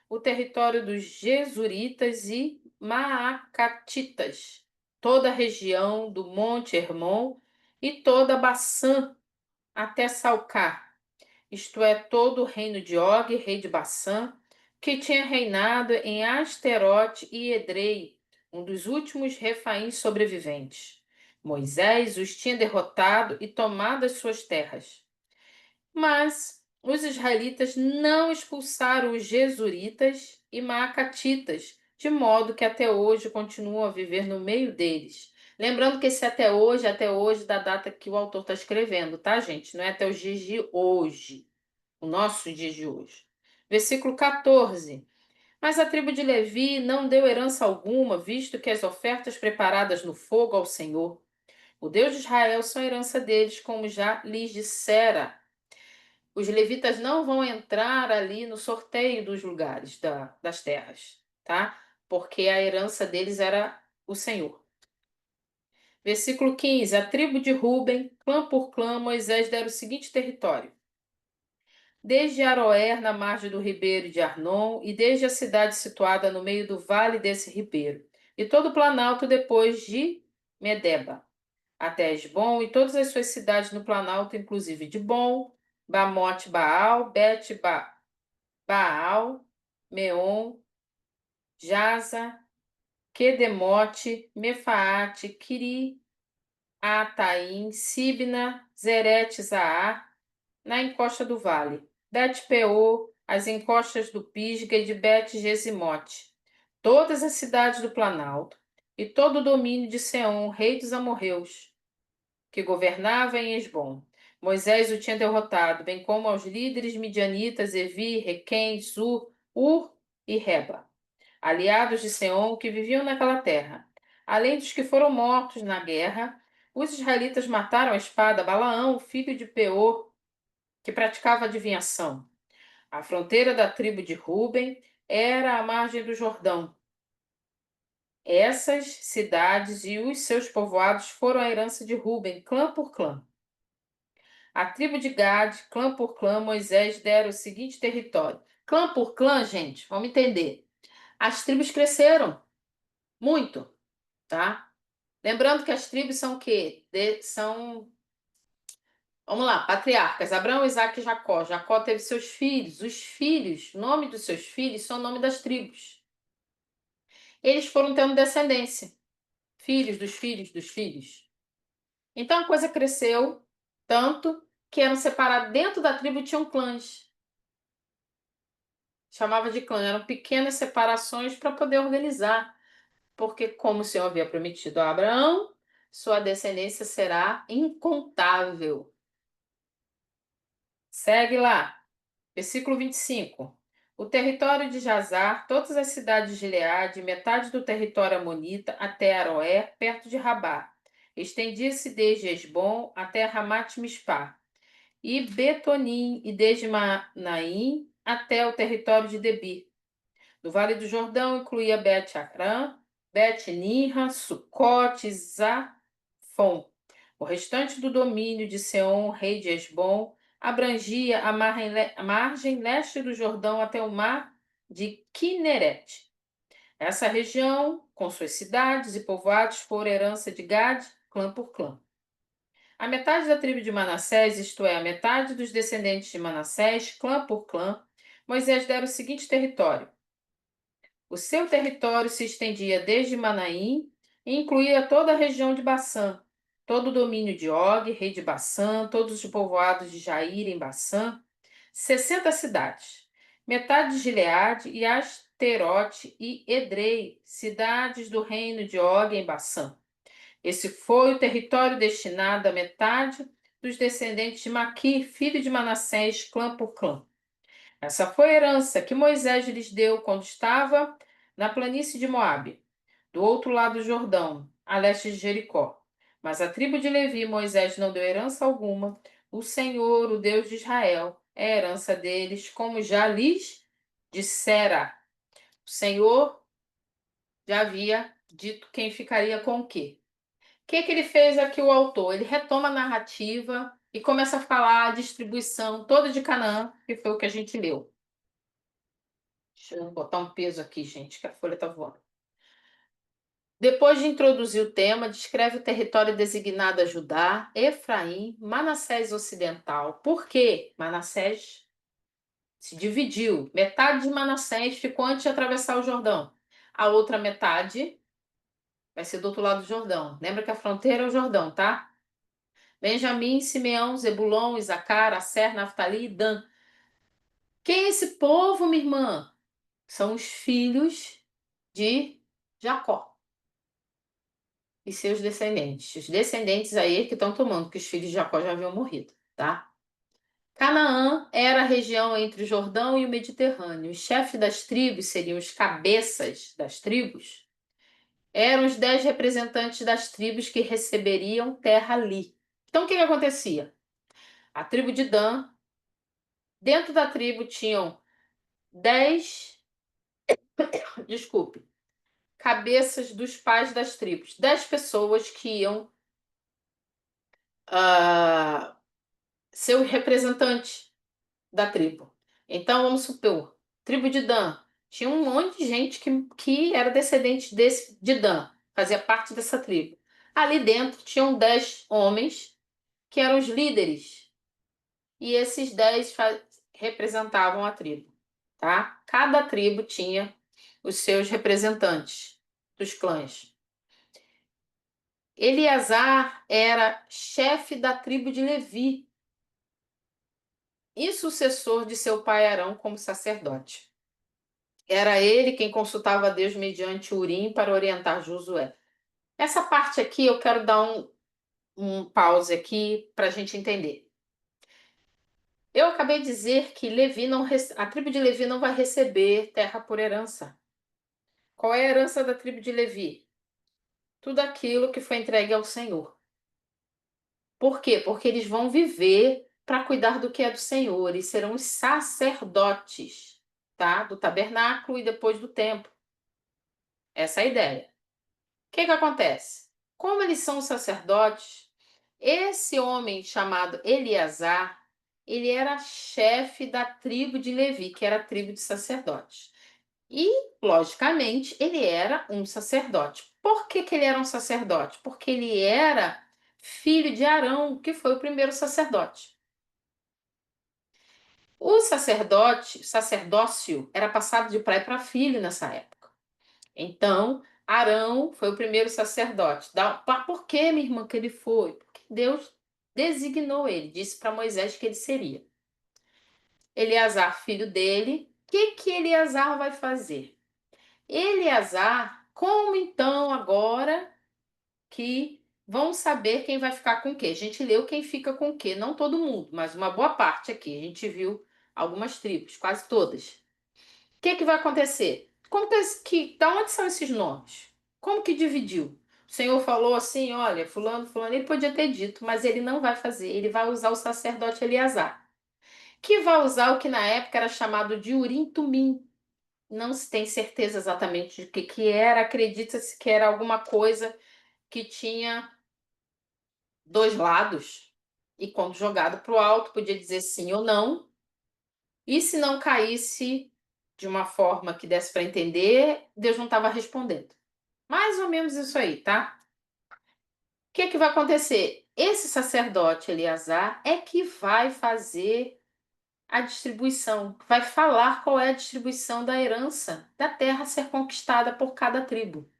o território dos Gesuritas e Maacatitas, toda a região do Monte Hermon e toda Bassã até Salcar, isto é, todo o reino de Og, rei de Bassã, que tinha reinado em Asterote e Edrei, um dos últimos refaíns sobreviventes. Moisés os tinha derrotado e tomado as suas terras. Mas os israelitas não expulsaram os Gesuritas e Maacatitas, de modo que até hoje continuam a viver no meio deles. Lembrando que esse até hoje da data que o autor está escrevendo, tá, gente? Não é até os dias de hoje, o nosso dia de hoje. Versículo 14. Mas a tribo de Levi não deu herança alguma, visto que as ofertas preparadas no fogo ao Senhor, o Deus de Israel, são a herança deles, como já lhes dissera. Os levitas não vão entrar ali no sorteio dos lugares das terras, tá? Porque a herança deles era o Senhor. Versículo 15. A tribo de Ruben, clã por clã, Moisés dera o seguinte território: desde Aroer, na margem do ribeiro de Arnon, e desde a cidade situada no meio do vale desse ribeiro, e todo o planalto depois de Medeba, até Esbom, e todas as suas cidades no planalto, inclusive de Bom, Bamote Baal, Baal, Meon, Jaza, Quedemote, Mefaate, Kiri, Ataim, Sibna, Zerete Zahar, na encosta do vale, Bet-peor, as encostas do Pisga e de Bet-gesimote, todas as cidades do Planalto, e todo o domínio de Seom, rei dos amorreus, que governava em Esbom. Moisés o tinha derrotado, bem como aos líderes midianitas Evi, Requem, Zur, Ur e Reba, aliados de Seom que viviam naquela terra. Além dos que foram mortos na guerra, os israelitas mataram a espada Balaão, filho de Peor, que praticava adivinhação. A fronteira da tribo de Ruben era a margem do Jordão. Essas cidades e os seus povoados foram a herança de Ruben, clã por clã. A tribo de Gad, clã por clã, Moisés dera o seguinte território. Clã por clã, gente, vamos entender. As tribos cresceram muito, tá? Lembrando que as tribos são o quê? Vamos lá, patriarcas, Abraão, Isaque e Jacó. Jacó teve seus filhos. Os filhos, o nome dos seus filhos são o nome das tribos. Eles foram tendo descendência. Filhos dos filhos dos filhos. Então a coisa cresceu tanto que eram separados dentro da tribo e tinham clãs. Chamava de clã, eram pequenas separações para poder organizar. Porque, como o Senhor havia prometido a Abraão, sua descendência será incontável. Segue lá, versículo 25. O território de Jazar, todas as cidades de Gileade, metade do território amonita até Aroer, perto de Rabá. Estendia-se desde Esbom até Ramat-Mispá, e Betonim, e desde Manaim até o território de Debir. Do Vale do Jordão incluía Bet-Acrã, Bet-Ninra, Sucote e Zafon. O restante do domínio de Seom, rei de Esbom, abrangia a margem leste do Jordão até o mar de Quinerete. Essa região, com suas cidades e povoados, foi herança de Gad, clã por clã. A metade da tribo de Manassés, isto é, a metade dos descendentes de Manassés, clã por clã, Moisés dera o seguinte território. O seu território se estendia desde Manaim e incluía toda a região de Bassã, todo o domínio de Og, rei de Baçã, todos os povoados de Jair em Baçã, 60 cidades, metade de Gileade e Asterote e Edrei, cidades do reino de Og em Baçã. Esse foi o território destinado à metade dos descendentes de Maquir, filho de Manassés, clã por clã. Essa foi a herança que Moisés lhes deu quando estava na planície de Moabe, do outro lado do Jordão, a leste de Jericó. Mas a tribo de Levi, Moisés não deu herança alguma. O Senhor, o Deus de Israel, é a herança deles, como já lhes dissera. O Senhor já havia dito quem ficaria com o quê. O que que ele fez aqui, o autor? Ele retoma a narrativa e começa a falar a distribuição toda de Canaã, que foi o que a gente leu. Deixa eu botar um peso aqui, gente, que a folha está voando. Depois de introduzir o tema, descreve o território designado a Judá, Efraim, Manassés Ocidental. Por quê? Manassés se dividiu. Metade de Manassés ficou antes de atravessar o Jordão. A outra metade vai ser do outro lado do Jordão. Lembra que a fronteira é o Jordão, tá? Benjamim, Simeão, Zebulon, Isacar, Asser, Naftali e Dan. Quem é esse povo, minha irmã? São os filhos de Jacó e seus descendentes. Os descendentes aí que estão tomando, que os filhos de Jacó já haviam morrido, tá? Canaã era a região entre o Jordão e o Mediterrâneo. Os chefes das tribos seriam os cabeças das tribos. Eram os 10 representantes das tribos que receberiam terra ali. Então, o que que acontecia? A tribo de Dan, dentro da tribo tinham 10, desculpe, cabeças dos pais das tribos. 10 pessoas que iam ah, ser os representantes da tribo. Então, vamos supor, tribo de Dan. Tinha um monte de gente que era descendente de Dan, fazia parte dessa tribo. Ali dentro tinham 10 homens que eram os líderes. E esses 10 representavam a tribo, tá? Cada tribo tinha os seus representantes dos clãs. Eleazar era chefe da tribo de Levi e sucessor de seu pai Arão como sacerdote. Era ele quem consultava a Deus mediante Urim para orientar Josué. Essa parte aqui eu quero dar um pause aqui para a gente entender. Eu acabei de dizer que Levi não, a tribo de Levi não vai receber terra por herança. Qual é a herança da tribo de Levi? Tudo aquilo que foi entregue ao Senhor. Por quê? Porque eles vão viver para cuidar do que é do Senhor e serão os sacerdotes, tá? Do tabernáculo e depois do templo. Essa é a ideia. O que que acontece? Como eles são sacerdotes, esse homem chamado Eleazar, ele era chefe da tribo de Levi, que era a tribo de sacerdotes. E, logicamente, ele era um sacerdote. Por que que ele era um sacerdote? Porque ele era filho de Arão, que foi o primeiro sacerdote. O sacerdócio era passado de pai para filho nessa época. Então, Arão foi o primeiro sacerdote. Por que, minha irmã, que ele foi? Porque Deus designou ele, disse para Moisés que ele seria. Eleazar, filho dele, o que que Eleazar vai fazer? Eleazar, como então agora que vão saber quem vai ficar com o quê? A gente leu quem fica com o quê, não todo mundo, mas uma boa parte aqui. A gente viu algumas tribos, quase todas. O que que vai acontecer? Como da onde são esses nomes? Como que dividiu? O Senhor falou assim, olha, fulano, fulano, ele podia ter dito, mas ele não vai fazer. Ele vai usar o sacerdote Eleazar, que vai usar o que na época era chamado de Urim Tumim. Não se tem certeza exatamente de que era, acredita-se que era alguma coisa que tinha dois lados, e quando jogado para o alto, podia dizer sim ou não, e se não caísse de uma forma que desse para entender, Deus não estava respondendo. Mais ou menos isso aí, tá? O que que vai acontecer? Esse sacerdote Eleazar é que vai fazer a distribuição, vai falar qual é a distribuição da herança da terra a ser conquistada por cada tribo.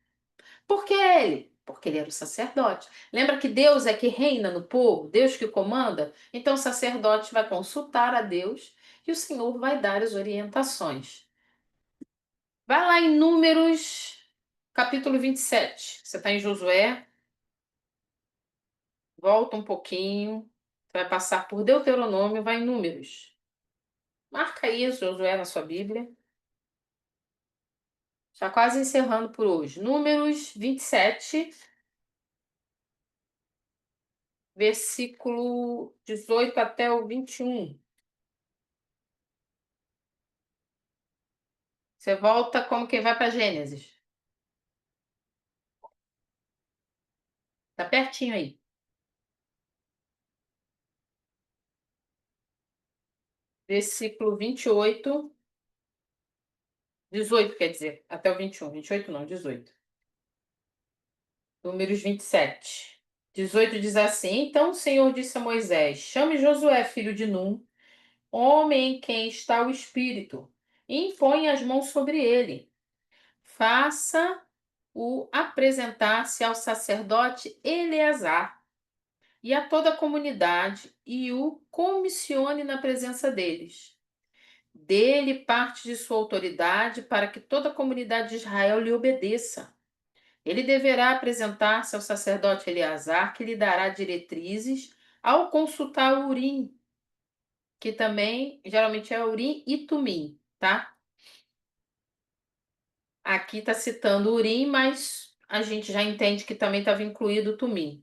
Por que ele? porque ele era o sacerdote. Lembra que Deus é que reina no povo, Deus que comanda? Então o sacerdote vai consultar a Deus e o Senhor vai dar as orientações. Vai lá em Números, capítulo 27. Você está em Josué, volta um pouquinho, vai passar por Deuteronômio, vai em Números. Marca isso, Josué, na sua Bíblia. Já quase encerrando por hoje. Números 27, versículo 18 até o 21. Você volta como quem vai para Gênesis. Tá pertinho aí. Versículo 28, 18 quer dizer, até o 21. 28 não, 18. Números 27. 18 diz assim: Então o Senhor disse a Moisés: Chame Josué, filho de Num, homem em quem está o Espírito, e impõe as mãos sobre ele. Faça-o apresentar-se ao sacerdote Eleazar e a toda a comunidade, e o comissione na presença deles. Dele parte de sua autoridade para que toda a comunidade de Israel lhe obedeça. Ele deverá apresentar-se ao sacerdote Eleazar, que lhe dará diretrizes ao consultar o Urim, que também geralmente é Urim e Tumim, tá? Aqui está citando o Urim, mas a gente já entende que também estava incluído o Tumim.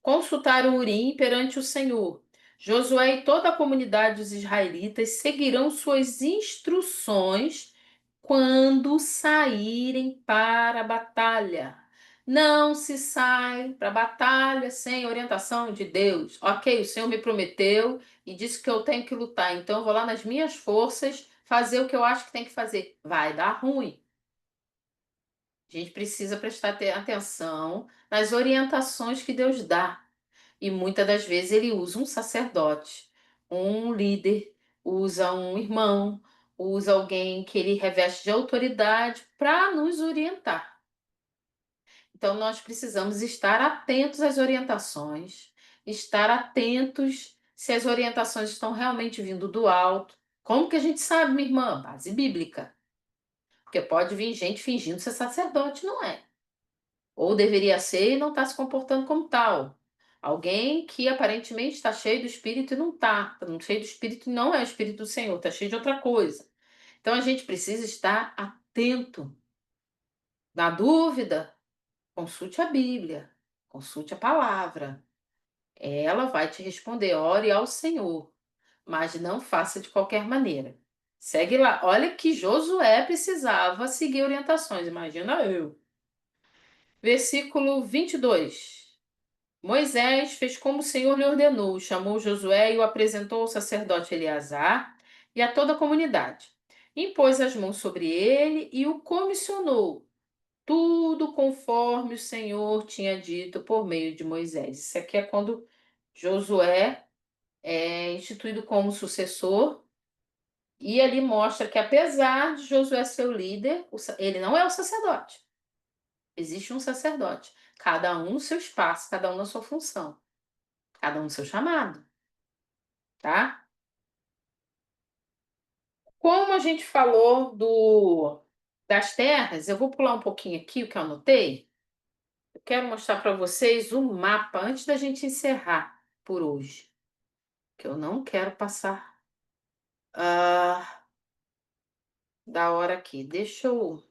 Consultar o Urim perante o Senhor. Josué e toda a comunidade dos israelitas seguirão suas instruções quando saírem para a batalha. Não se sai para a batalha sem orientação de Deus. Ok, o Senhor me prometeu e disse que eu tenho que lutar, então eu vou lá nas minhas forças fazer o que eu acho que tem que fazer. Vai dar ruim. A gente precisa prestar atenção nas orientações que Deus dá. E muitas das vezes ele usa um sacerdote, um líder, usa um irmão, usa alguém que ele reveste de autoridade para nos orientar. Então nós precisamos estar atentos às orientações, estar atentos se as orientações estão realmente vindo do alto. Como que a gente sabe, minha irmã? Base bíblica. Porque pode vir gente fingindo ser sacerdote, não é? Ou deveria ser e não está se comportando como tal. Alguém que aparentemente está cheio do Espírito e não está. Cheio do Espírito não é o Espírito do Senhor, está cheio de outra coisa. Então a gente precisa estar atento. Na dúvida, consulte a Bíblia, consulte a palavra. Ela vai te responder, ore ao Senhor, mas não faça de qualquer maneira. Segue lá. Olha que Josué precisava seguir orientações, imagina eu. Versículo 22. Moisés fez como o Senhor lhe ordenou, chamou Josué e o apresentou ao sacerdote Eleazar e a toda a comunidade. Impôs as mãos sobre ele e o comissionou, tudo conforme o Senhor tinha dito por meio de Moisés. Isso aqui é quando Josué é instituído como sucessor, e ali mostra que apesar de Josué ser o líder, ele não é o sacerdote. Existe um sacerdote, cada um no seu espaço, cada um na sua função. Cada um no seu chamado, tá? Como a gente falou das terras, eu vou pular um pouquinho aqui o que eu anotei. Eu quero mostrar para vocês o mapa antes da gente encerrar por hoje, que eu não quero passar da hora aqui. Deixa eu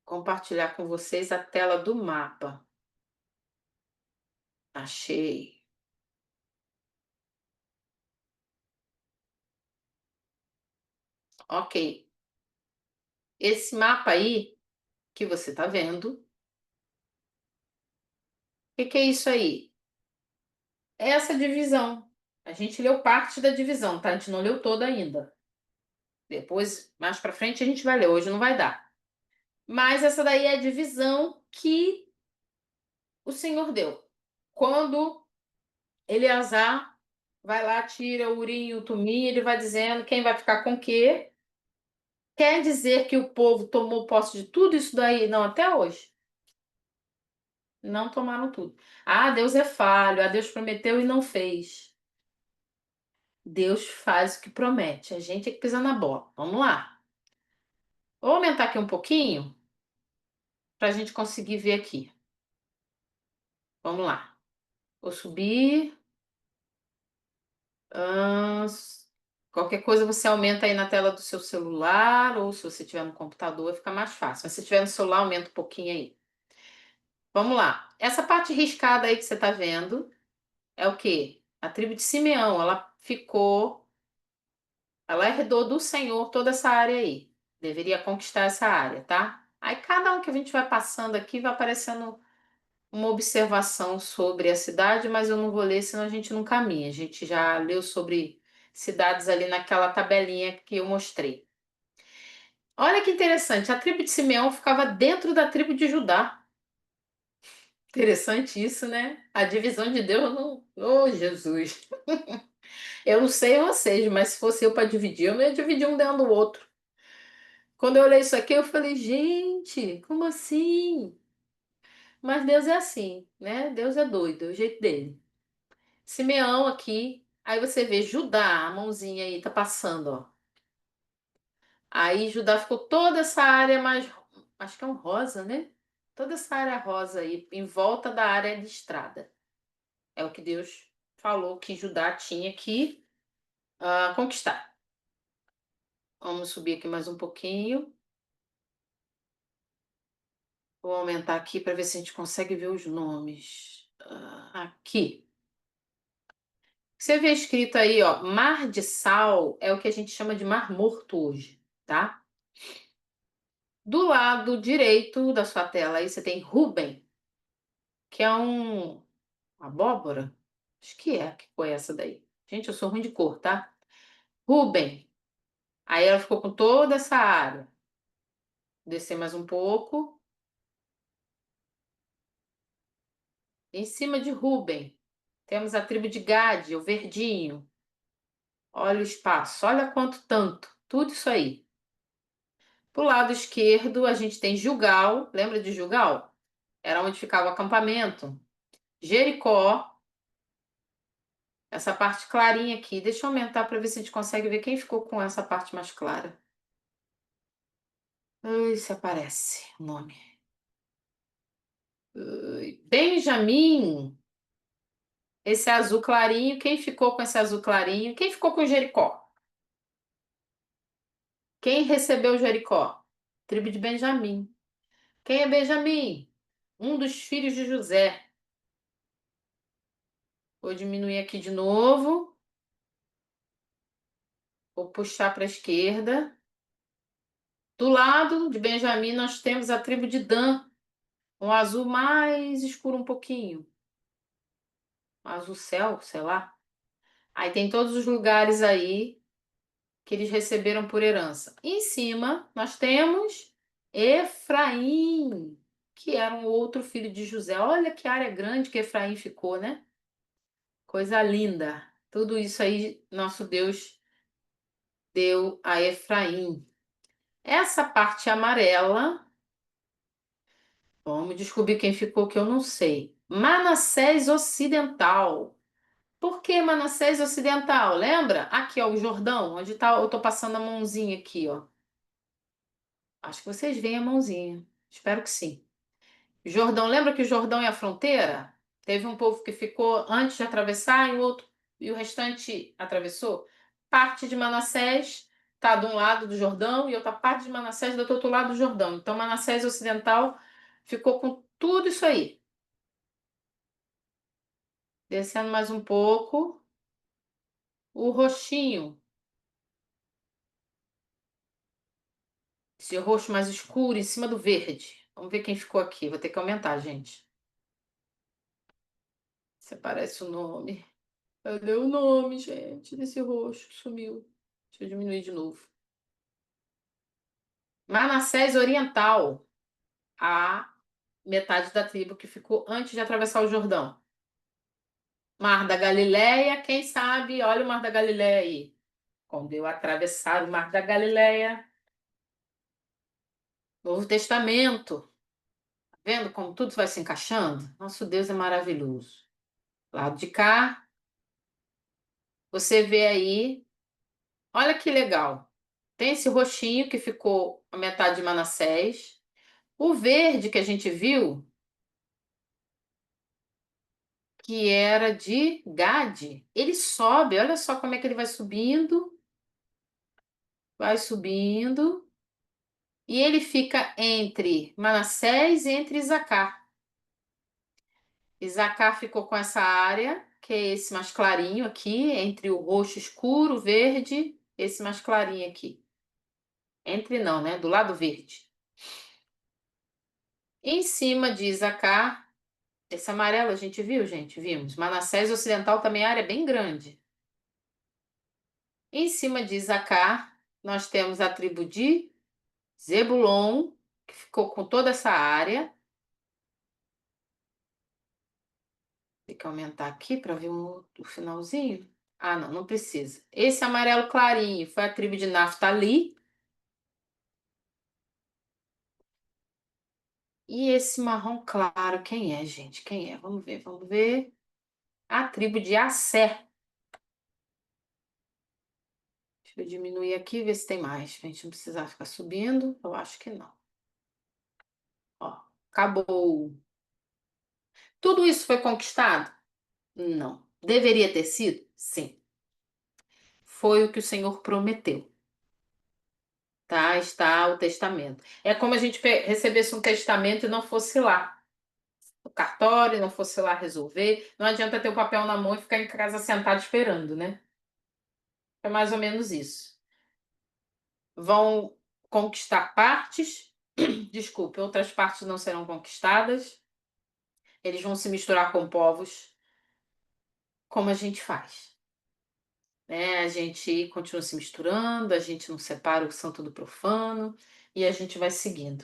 compartilhar com vocês a tela do mapa. Achei. Ok. Esse mapa aí que você está vendo, o que é isso aí? É essa divisão. A gente leu parte da divisão, tá? A gente não leu toda ainda. Depois, mais para frente, a gente vai ler. Hoje não vai dar. Mas essa daí é a divisão que o Senhor deu. Quando Eleazar vai lá, tira o Urim e o Tumim, ele vai dizendo quem vai ficar com o quê. Quer dizer que o povo tomou posse de tudo isso daí? Não, até hoje. Não tomaram tudo. Ah, Deus é falho. Ah, Deus prometeu e não fez. Deus faz o que promete. A gente é que pisa na bola. Vamos lá. Vou aumentar aqui um pouquinho para a gente conseguir ver aqui. Vamos lá. Vou subir. Qualquer coisa você aumenta aí na tela do seu celular, ou se você tiver no computador, fica mais fácil. Mas se tiver no celular, aumenta um pouquinho aí. Vamos lá. Essa parte riscada aí que você está vendo é o quê? A tribo de Simeão. Ela herdou do Senhor toda essa área aí. Deveria conquistar essa área, tá? Aí cada um que a gente vai passando aqui vai aparecendo uma observação sobre a cidade, mas eu não vou ler, senão a gente não caminha. A gente já leu sobre cidades ali naquela tabelinha que eu mostrei. Olha que interessante, a tribo de Simeão ficava dentro da tribo de Judá. Interessante isso, né? A divisão de Deus não. Oh, Jesus! Eu não sei vocês, mas se fosse eu para dividir, eu não ia dividir um dentro do outro. Quando eu olhei isso aqui, eu falei, gente, como assim? Mas Deus é assim, né? Deus é doido, é o jeito dele. Simeão aqui, aí você vê Judá, a mãozinha aí, tá passando, ó. Aí Judá ficou toda essa área mais, acho que é um rosa, né? Toda essa área rosa aí, em volta da área de estrada. É o que Deus falou que Judá tinha que conquistar. Vamos subir aqui mais um pouquinho. Vou aumentar aqui para ver se a gente consegue ver os nomes. Aqui. Você vê escrito aí, ó, Mar de Sal é o que a gente chama de Mar Morto hoje, tá? Do lado direito da sua tela aí você tem Ruben, que é abóbora. Acho que é, que foi essa daí. Gente, eu sou ruim de cor, tá? Ruben. Aí ela ficou com toda essa área. Descer mais um pouco. Em cima de Ruben, temos a tribo de Gade, o verdinho. Olha o espaço, olha quanto tanto. Tudo isso aí. Pro lado esquerdo, a gente tem Gilgal. Lembra de Gilgal? Era onde ficava o acampamento. Jericó. Essa parte clarinha aqui. Deixa eu aumentar para ver se a gente consegue ver quem ficou com essa parte mais clara. Ai, se aparece o nome. Ai, Benjamim. Esse azul clarinho. Quem ficou com esse azul clarinho? Quem ficou com Jericó? Quem recebeu Jericó? Tribo de Benjamim. Quem é Benjamim? Um dos filhos de José. Vou diminuir aqui de novo. Vou puxar para a esquerda. Do lado de Benjamim, nós temos a tribo de Dan, um azul mais escuro um pouquinho. Um azul céu, sei lá. Aí tem todos os lugares aí que eles receberam por herança. Em cima, nós temos Efraim, que era um outro filho de José. Olha que área grande que Efraim ficou, né? Coisa linda. Tudo isso aí, nosso Deus deu a Efraim. Essa parte amarela, vamos descobrir quem ficou que eu não sei. Manassés Ocidental. Por que Manassés Ocidental? Lembra? Aqui, ó, o Jordão, onde tá, eu tô passando a mãozinha aqui, ó. Acho que vocês veem a mãozinha. Espero que sim. Jordão, lembra que o Jordão é a fronteira? Teve um povo que ficou antes de atravessar e o restante atravessou. Parte de Manassés está de um lado do Jordão e outra parte de Manassés do outro lado do Jordão. Então Manassés Ocidental ficou com tudo isso aí. Descendo mais um pouco, o roxinho, esse roxo mais escuro em cima do verde. Vamos ver quem ficou aqui. Vou ter que aumentar, gente. Se aparece o nome. Cadê o nome, gente, desse roxo? Sumiu. Deixa eu diminuir de novo. Manassés Oriental, a metade da tribo que ficou antes de atravessar o Jordão. Mar da Galileia, quem sabe? Olha o Mar da Galileia aí. Quando eu atravessar o Mar da Galileia. Novo Testamento. Vendo como tudo vai se encaixando? Nosso Deus é maravilhoso. Lado de cá, você vê aí, olha que legal. Tem esse roxinho que ficou a metade de Manassés. O verde que a gente viu, que era de Gade, ele sobe. Olha só como é que ele vai subindo, e ele fica entre Manassés e entre Isacar. Isacar ficou com essa área, que é esse mais clarinho aqui, entre o roxo escuro, o verde, esse mais clarinho aqui. Entre não, né? Do lado verde. Em cima de Isacar, esse amarelo a gente viu, gente? Vimos. Manassés Ocidental também é área bem grande. Em cima de Isacar, nós temos a tribo de Zebulon, que ficou com toda essa área. Tem que aumentar aqui para ver o finalzinho. Ah, não, não precisa. Esse amarelo clarinho foi a tribo de Naftali. E esse marrom claro, quem é, gente? Quem é? Vamos ver, vamos ver. A tribo de Assé. Deixa eu diminuir aqui e ver se tem mais. Pra gente não precisar ficar subindo. Eu acho que não. Ó, acabou. Tudo isso foi conquistado? Não. Deveria ter sido? Sim. Foi o que o Senhor prometeu. Tá? Está o testamento. É como a gente recebesse um testamento e não fosse lá no cartório, não fosse lá resolver. Não adianta ter o papel na mão e ficar em casa sentado esperando, né? É mais ou menos isso. Vão conquistar partes, desculpe, outras partes não serão conquistadas. Eles vão se misturar com povos, como a gente faz, né? A gente continua se misturando, a gente não separa o santo do profano e a gente vai seguindo.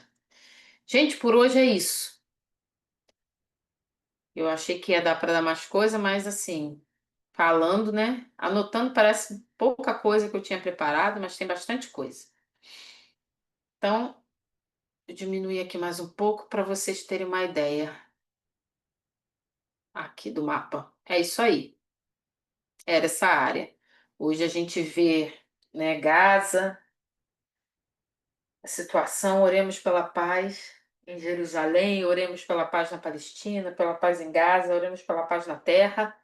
Gente, por hoje é isso. Eu achei que ia dar para dar mais coisa, mas assim, falando, né? Anotando parece pouca coisa que eu tinha preparado, mas tem bastante coisa. Então, eu diminui aqui mais um pouco para vocês terem uma ideia aqui do mapa. É isso aí. Era essa área. Hoje a gente vê, né, Gaza, a situação, oremos pela paz em Jerusalém, oremos pela paz na Palestina, pela paz em Gaza, oremos pela paz na terra.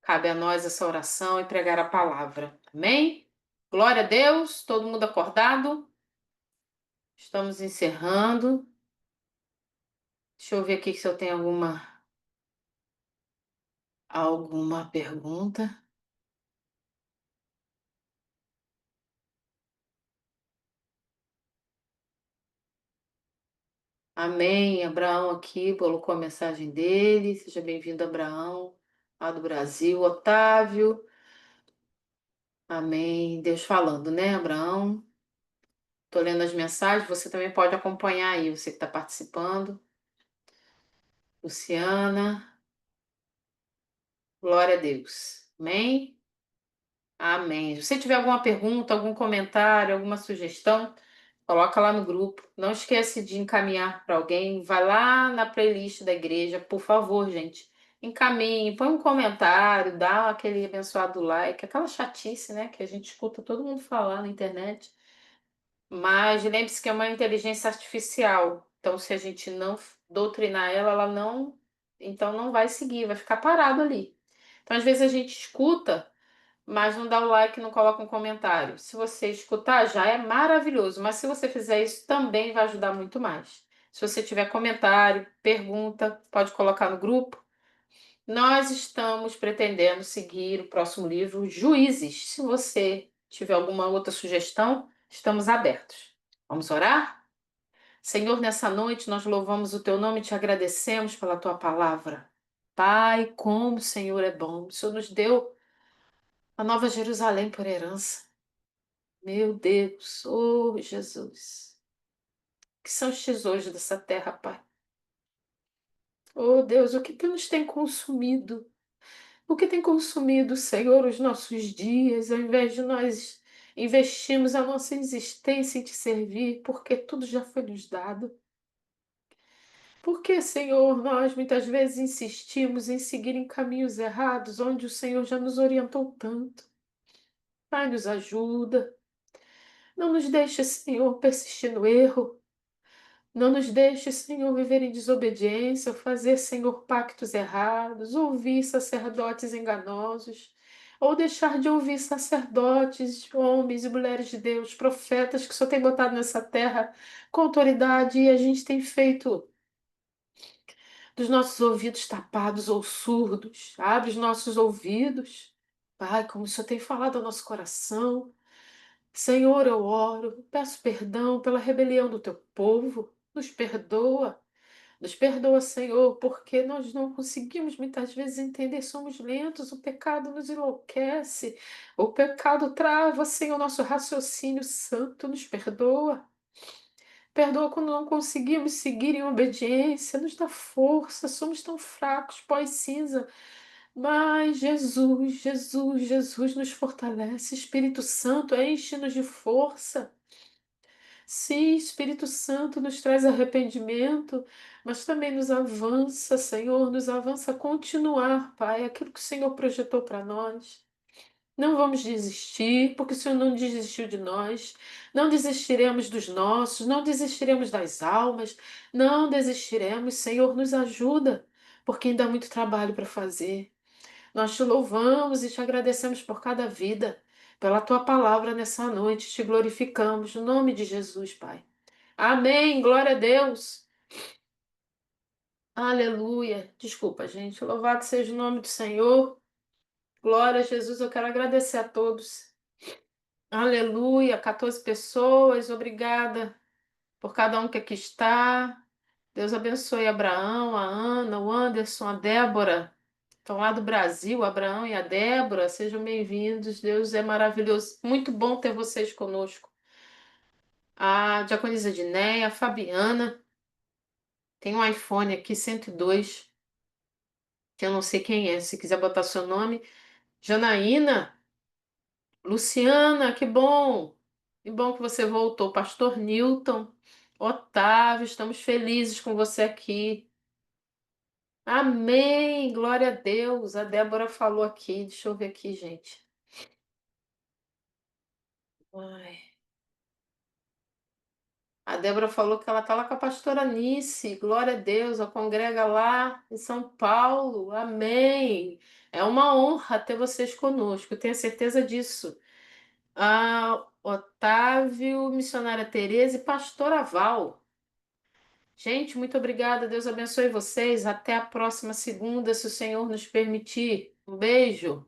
Cabe a nós essa oração e pregar a palavra. Amém? Glória a Deus, todo mundo acordado? Estamos encerrando. Deixa eu ver aqui se eu tenho alguma pergunta. Amém. Abraão aqui colocou a mensagem dele. Seja bem-vindo, Abraão, lá do Brasil. Otávio. Amém. Deus falando, né, Abraão? Tô lendo as mensagens. Você também pode acompanhar aí, você que está participando. Luciana. Glória a Deus. Amém. Amém. Se você tiver alguma pergunta, algum comentário, alguma sugestão, coloca lá no grupo. Não esquece de encaminhar para alguém. Vai lá na playlist da igreja, por favor, gente. Encaminhe, põe um comentário, dá aquele abençoado like, aquela chatice, né, que a gente escuta todo mundo falar na internet. Mas lembre-se que é uma inteligência artificial. Então, se a gente não doutrinar ela, ela não, então não vai seguir, vai ficar parado ali. Então, às vezes a gente escuta mas não dá o like, não coloca um comentário. Se você escutar, já é maravilhoso, mas se você fizer isso, também vai ajudar muito mais. Se você tiver comentário, pergunta, pode colocar no grupo. Nós estamos pretendendo seguir o próximo livro, Juízes. Se você tiver alguma outra sugestão, estamos abertos. Vamos orar? Senhor, nessa noite nós louvamos o teu nome e te agradecemos pela tua palavra. Pai, como o Senhor é bom. O Senhor nos deu a Nova Jerusalém por herança. Meu Deus, oh Jesus, que são os tesouros dessa terra, Pai. Oh Deus, o que nos tem consumido? O que tem consumido, Senhor, os nossos dias, ao invés de nós investimos a nossa existência em te servir, porque tudo já foi nos dado. Porque, Senhor, nós muitas vezes insistimos em seguir em caminhos errados, onde o Senhor já nos orientou tanto. Pai, nos ajuda. Não nos deixe, Senhor, persistir no erro. Não nos deixe, Senhor, viver em desobediência, fazer, Senhor, pactos errados, ouvir sacerdotes enganosos, ou deixar de ouvir sacerdotes, homens e mulheres de Deus, profetas que o Senhor tem botado nessa terra com autoridade e a gente tem feito dos nossos ouvidos tapados ou surdos. Abre os nossos ouvidos, Pai, como o Senhor tem falado ao nosso coração. Senhor, eu oro, peço perdão pela rebelião do teu povo. Nos perdoa. Nos perdoa, Senhor, porque nós não conseguimos muitas vezes entender, somos lentos, o pecado nos enlouquece, o pecado trava, Senhor, nosso raciocínio santo, nos perdoa. Perdoa quando não conseguimos seguir em obediência, nos dá força, somos tão fracos, pó e cinza. Mas Jesus, Jesus, Jesus nos fortalece, Espírito Santo, enche-nos de força. Sim, Espírito Santo nos traz arrependimento, mas também nos avança, Senhor, nos avança a continuar, Pai, aquilo que o Senhor projetou para nós. Não vamos desistir, porque o Senhor não desistiu de nós. Não desistiremos dos nossos, não desistiremos das almas, não desistiremos. Senhor, nos ajuda, porque ainda há muito trabalho para fazer. Nós te louvamos e te agradecemos por cada vida, pela tua palavra nessa noite. Te glorificamos, no nome de Jesus, Pai. Amém. Glória a Deus. Aleluia. Desculpa, gente. Louvado seja o nome do Senhor. Glória a Jesus. Eu quero agradecer a todos. Aleluia, 14 pessoas, obrigada por cada um que aqui está. Deus abençoe Abraão, a Ana, o Anderson, a Débora. Estão lá do Brasil, o Abraão e a Débora. Sejam bem-vindos. Deus é maravilhoso. Muito bom ter vocês conosco. A Diaconisa Dinéia, a Fabiana. Tem um iPhone aqui, 102, que eu não sei quem é. Se quiser botar seu nome. Janaína. Luciana, que bom! Que bom que você voltou. Pastor Newton, Otávio, estamos felizes com você aqui. Amém! Glória a Deus. A Débora falou aqui. Deixa eu ver aqui, gente. Ai. A Débora falou que ela está lá com a pastora Nice. Glória a Deus. A congrega lá em São Paulo. Amém! É uma honra ter vocês conosco. Tenho certeza disso. Otávio, missionária Tereza e pastora Val. Gente, muito obrigada. Deus abençoe vocês. Até a próxima segunda, se o Senhor nos permitir. Um beijo.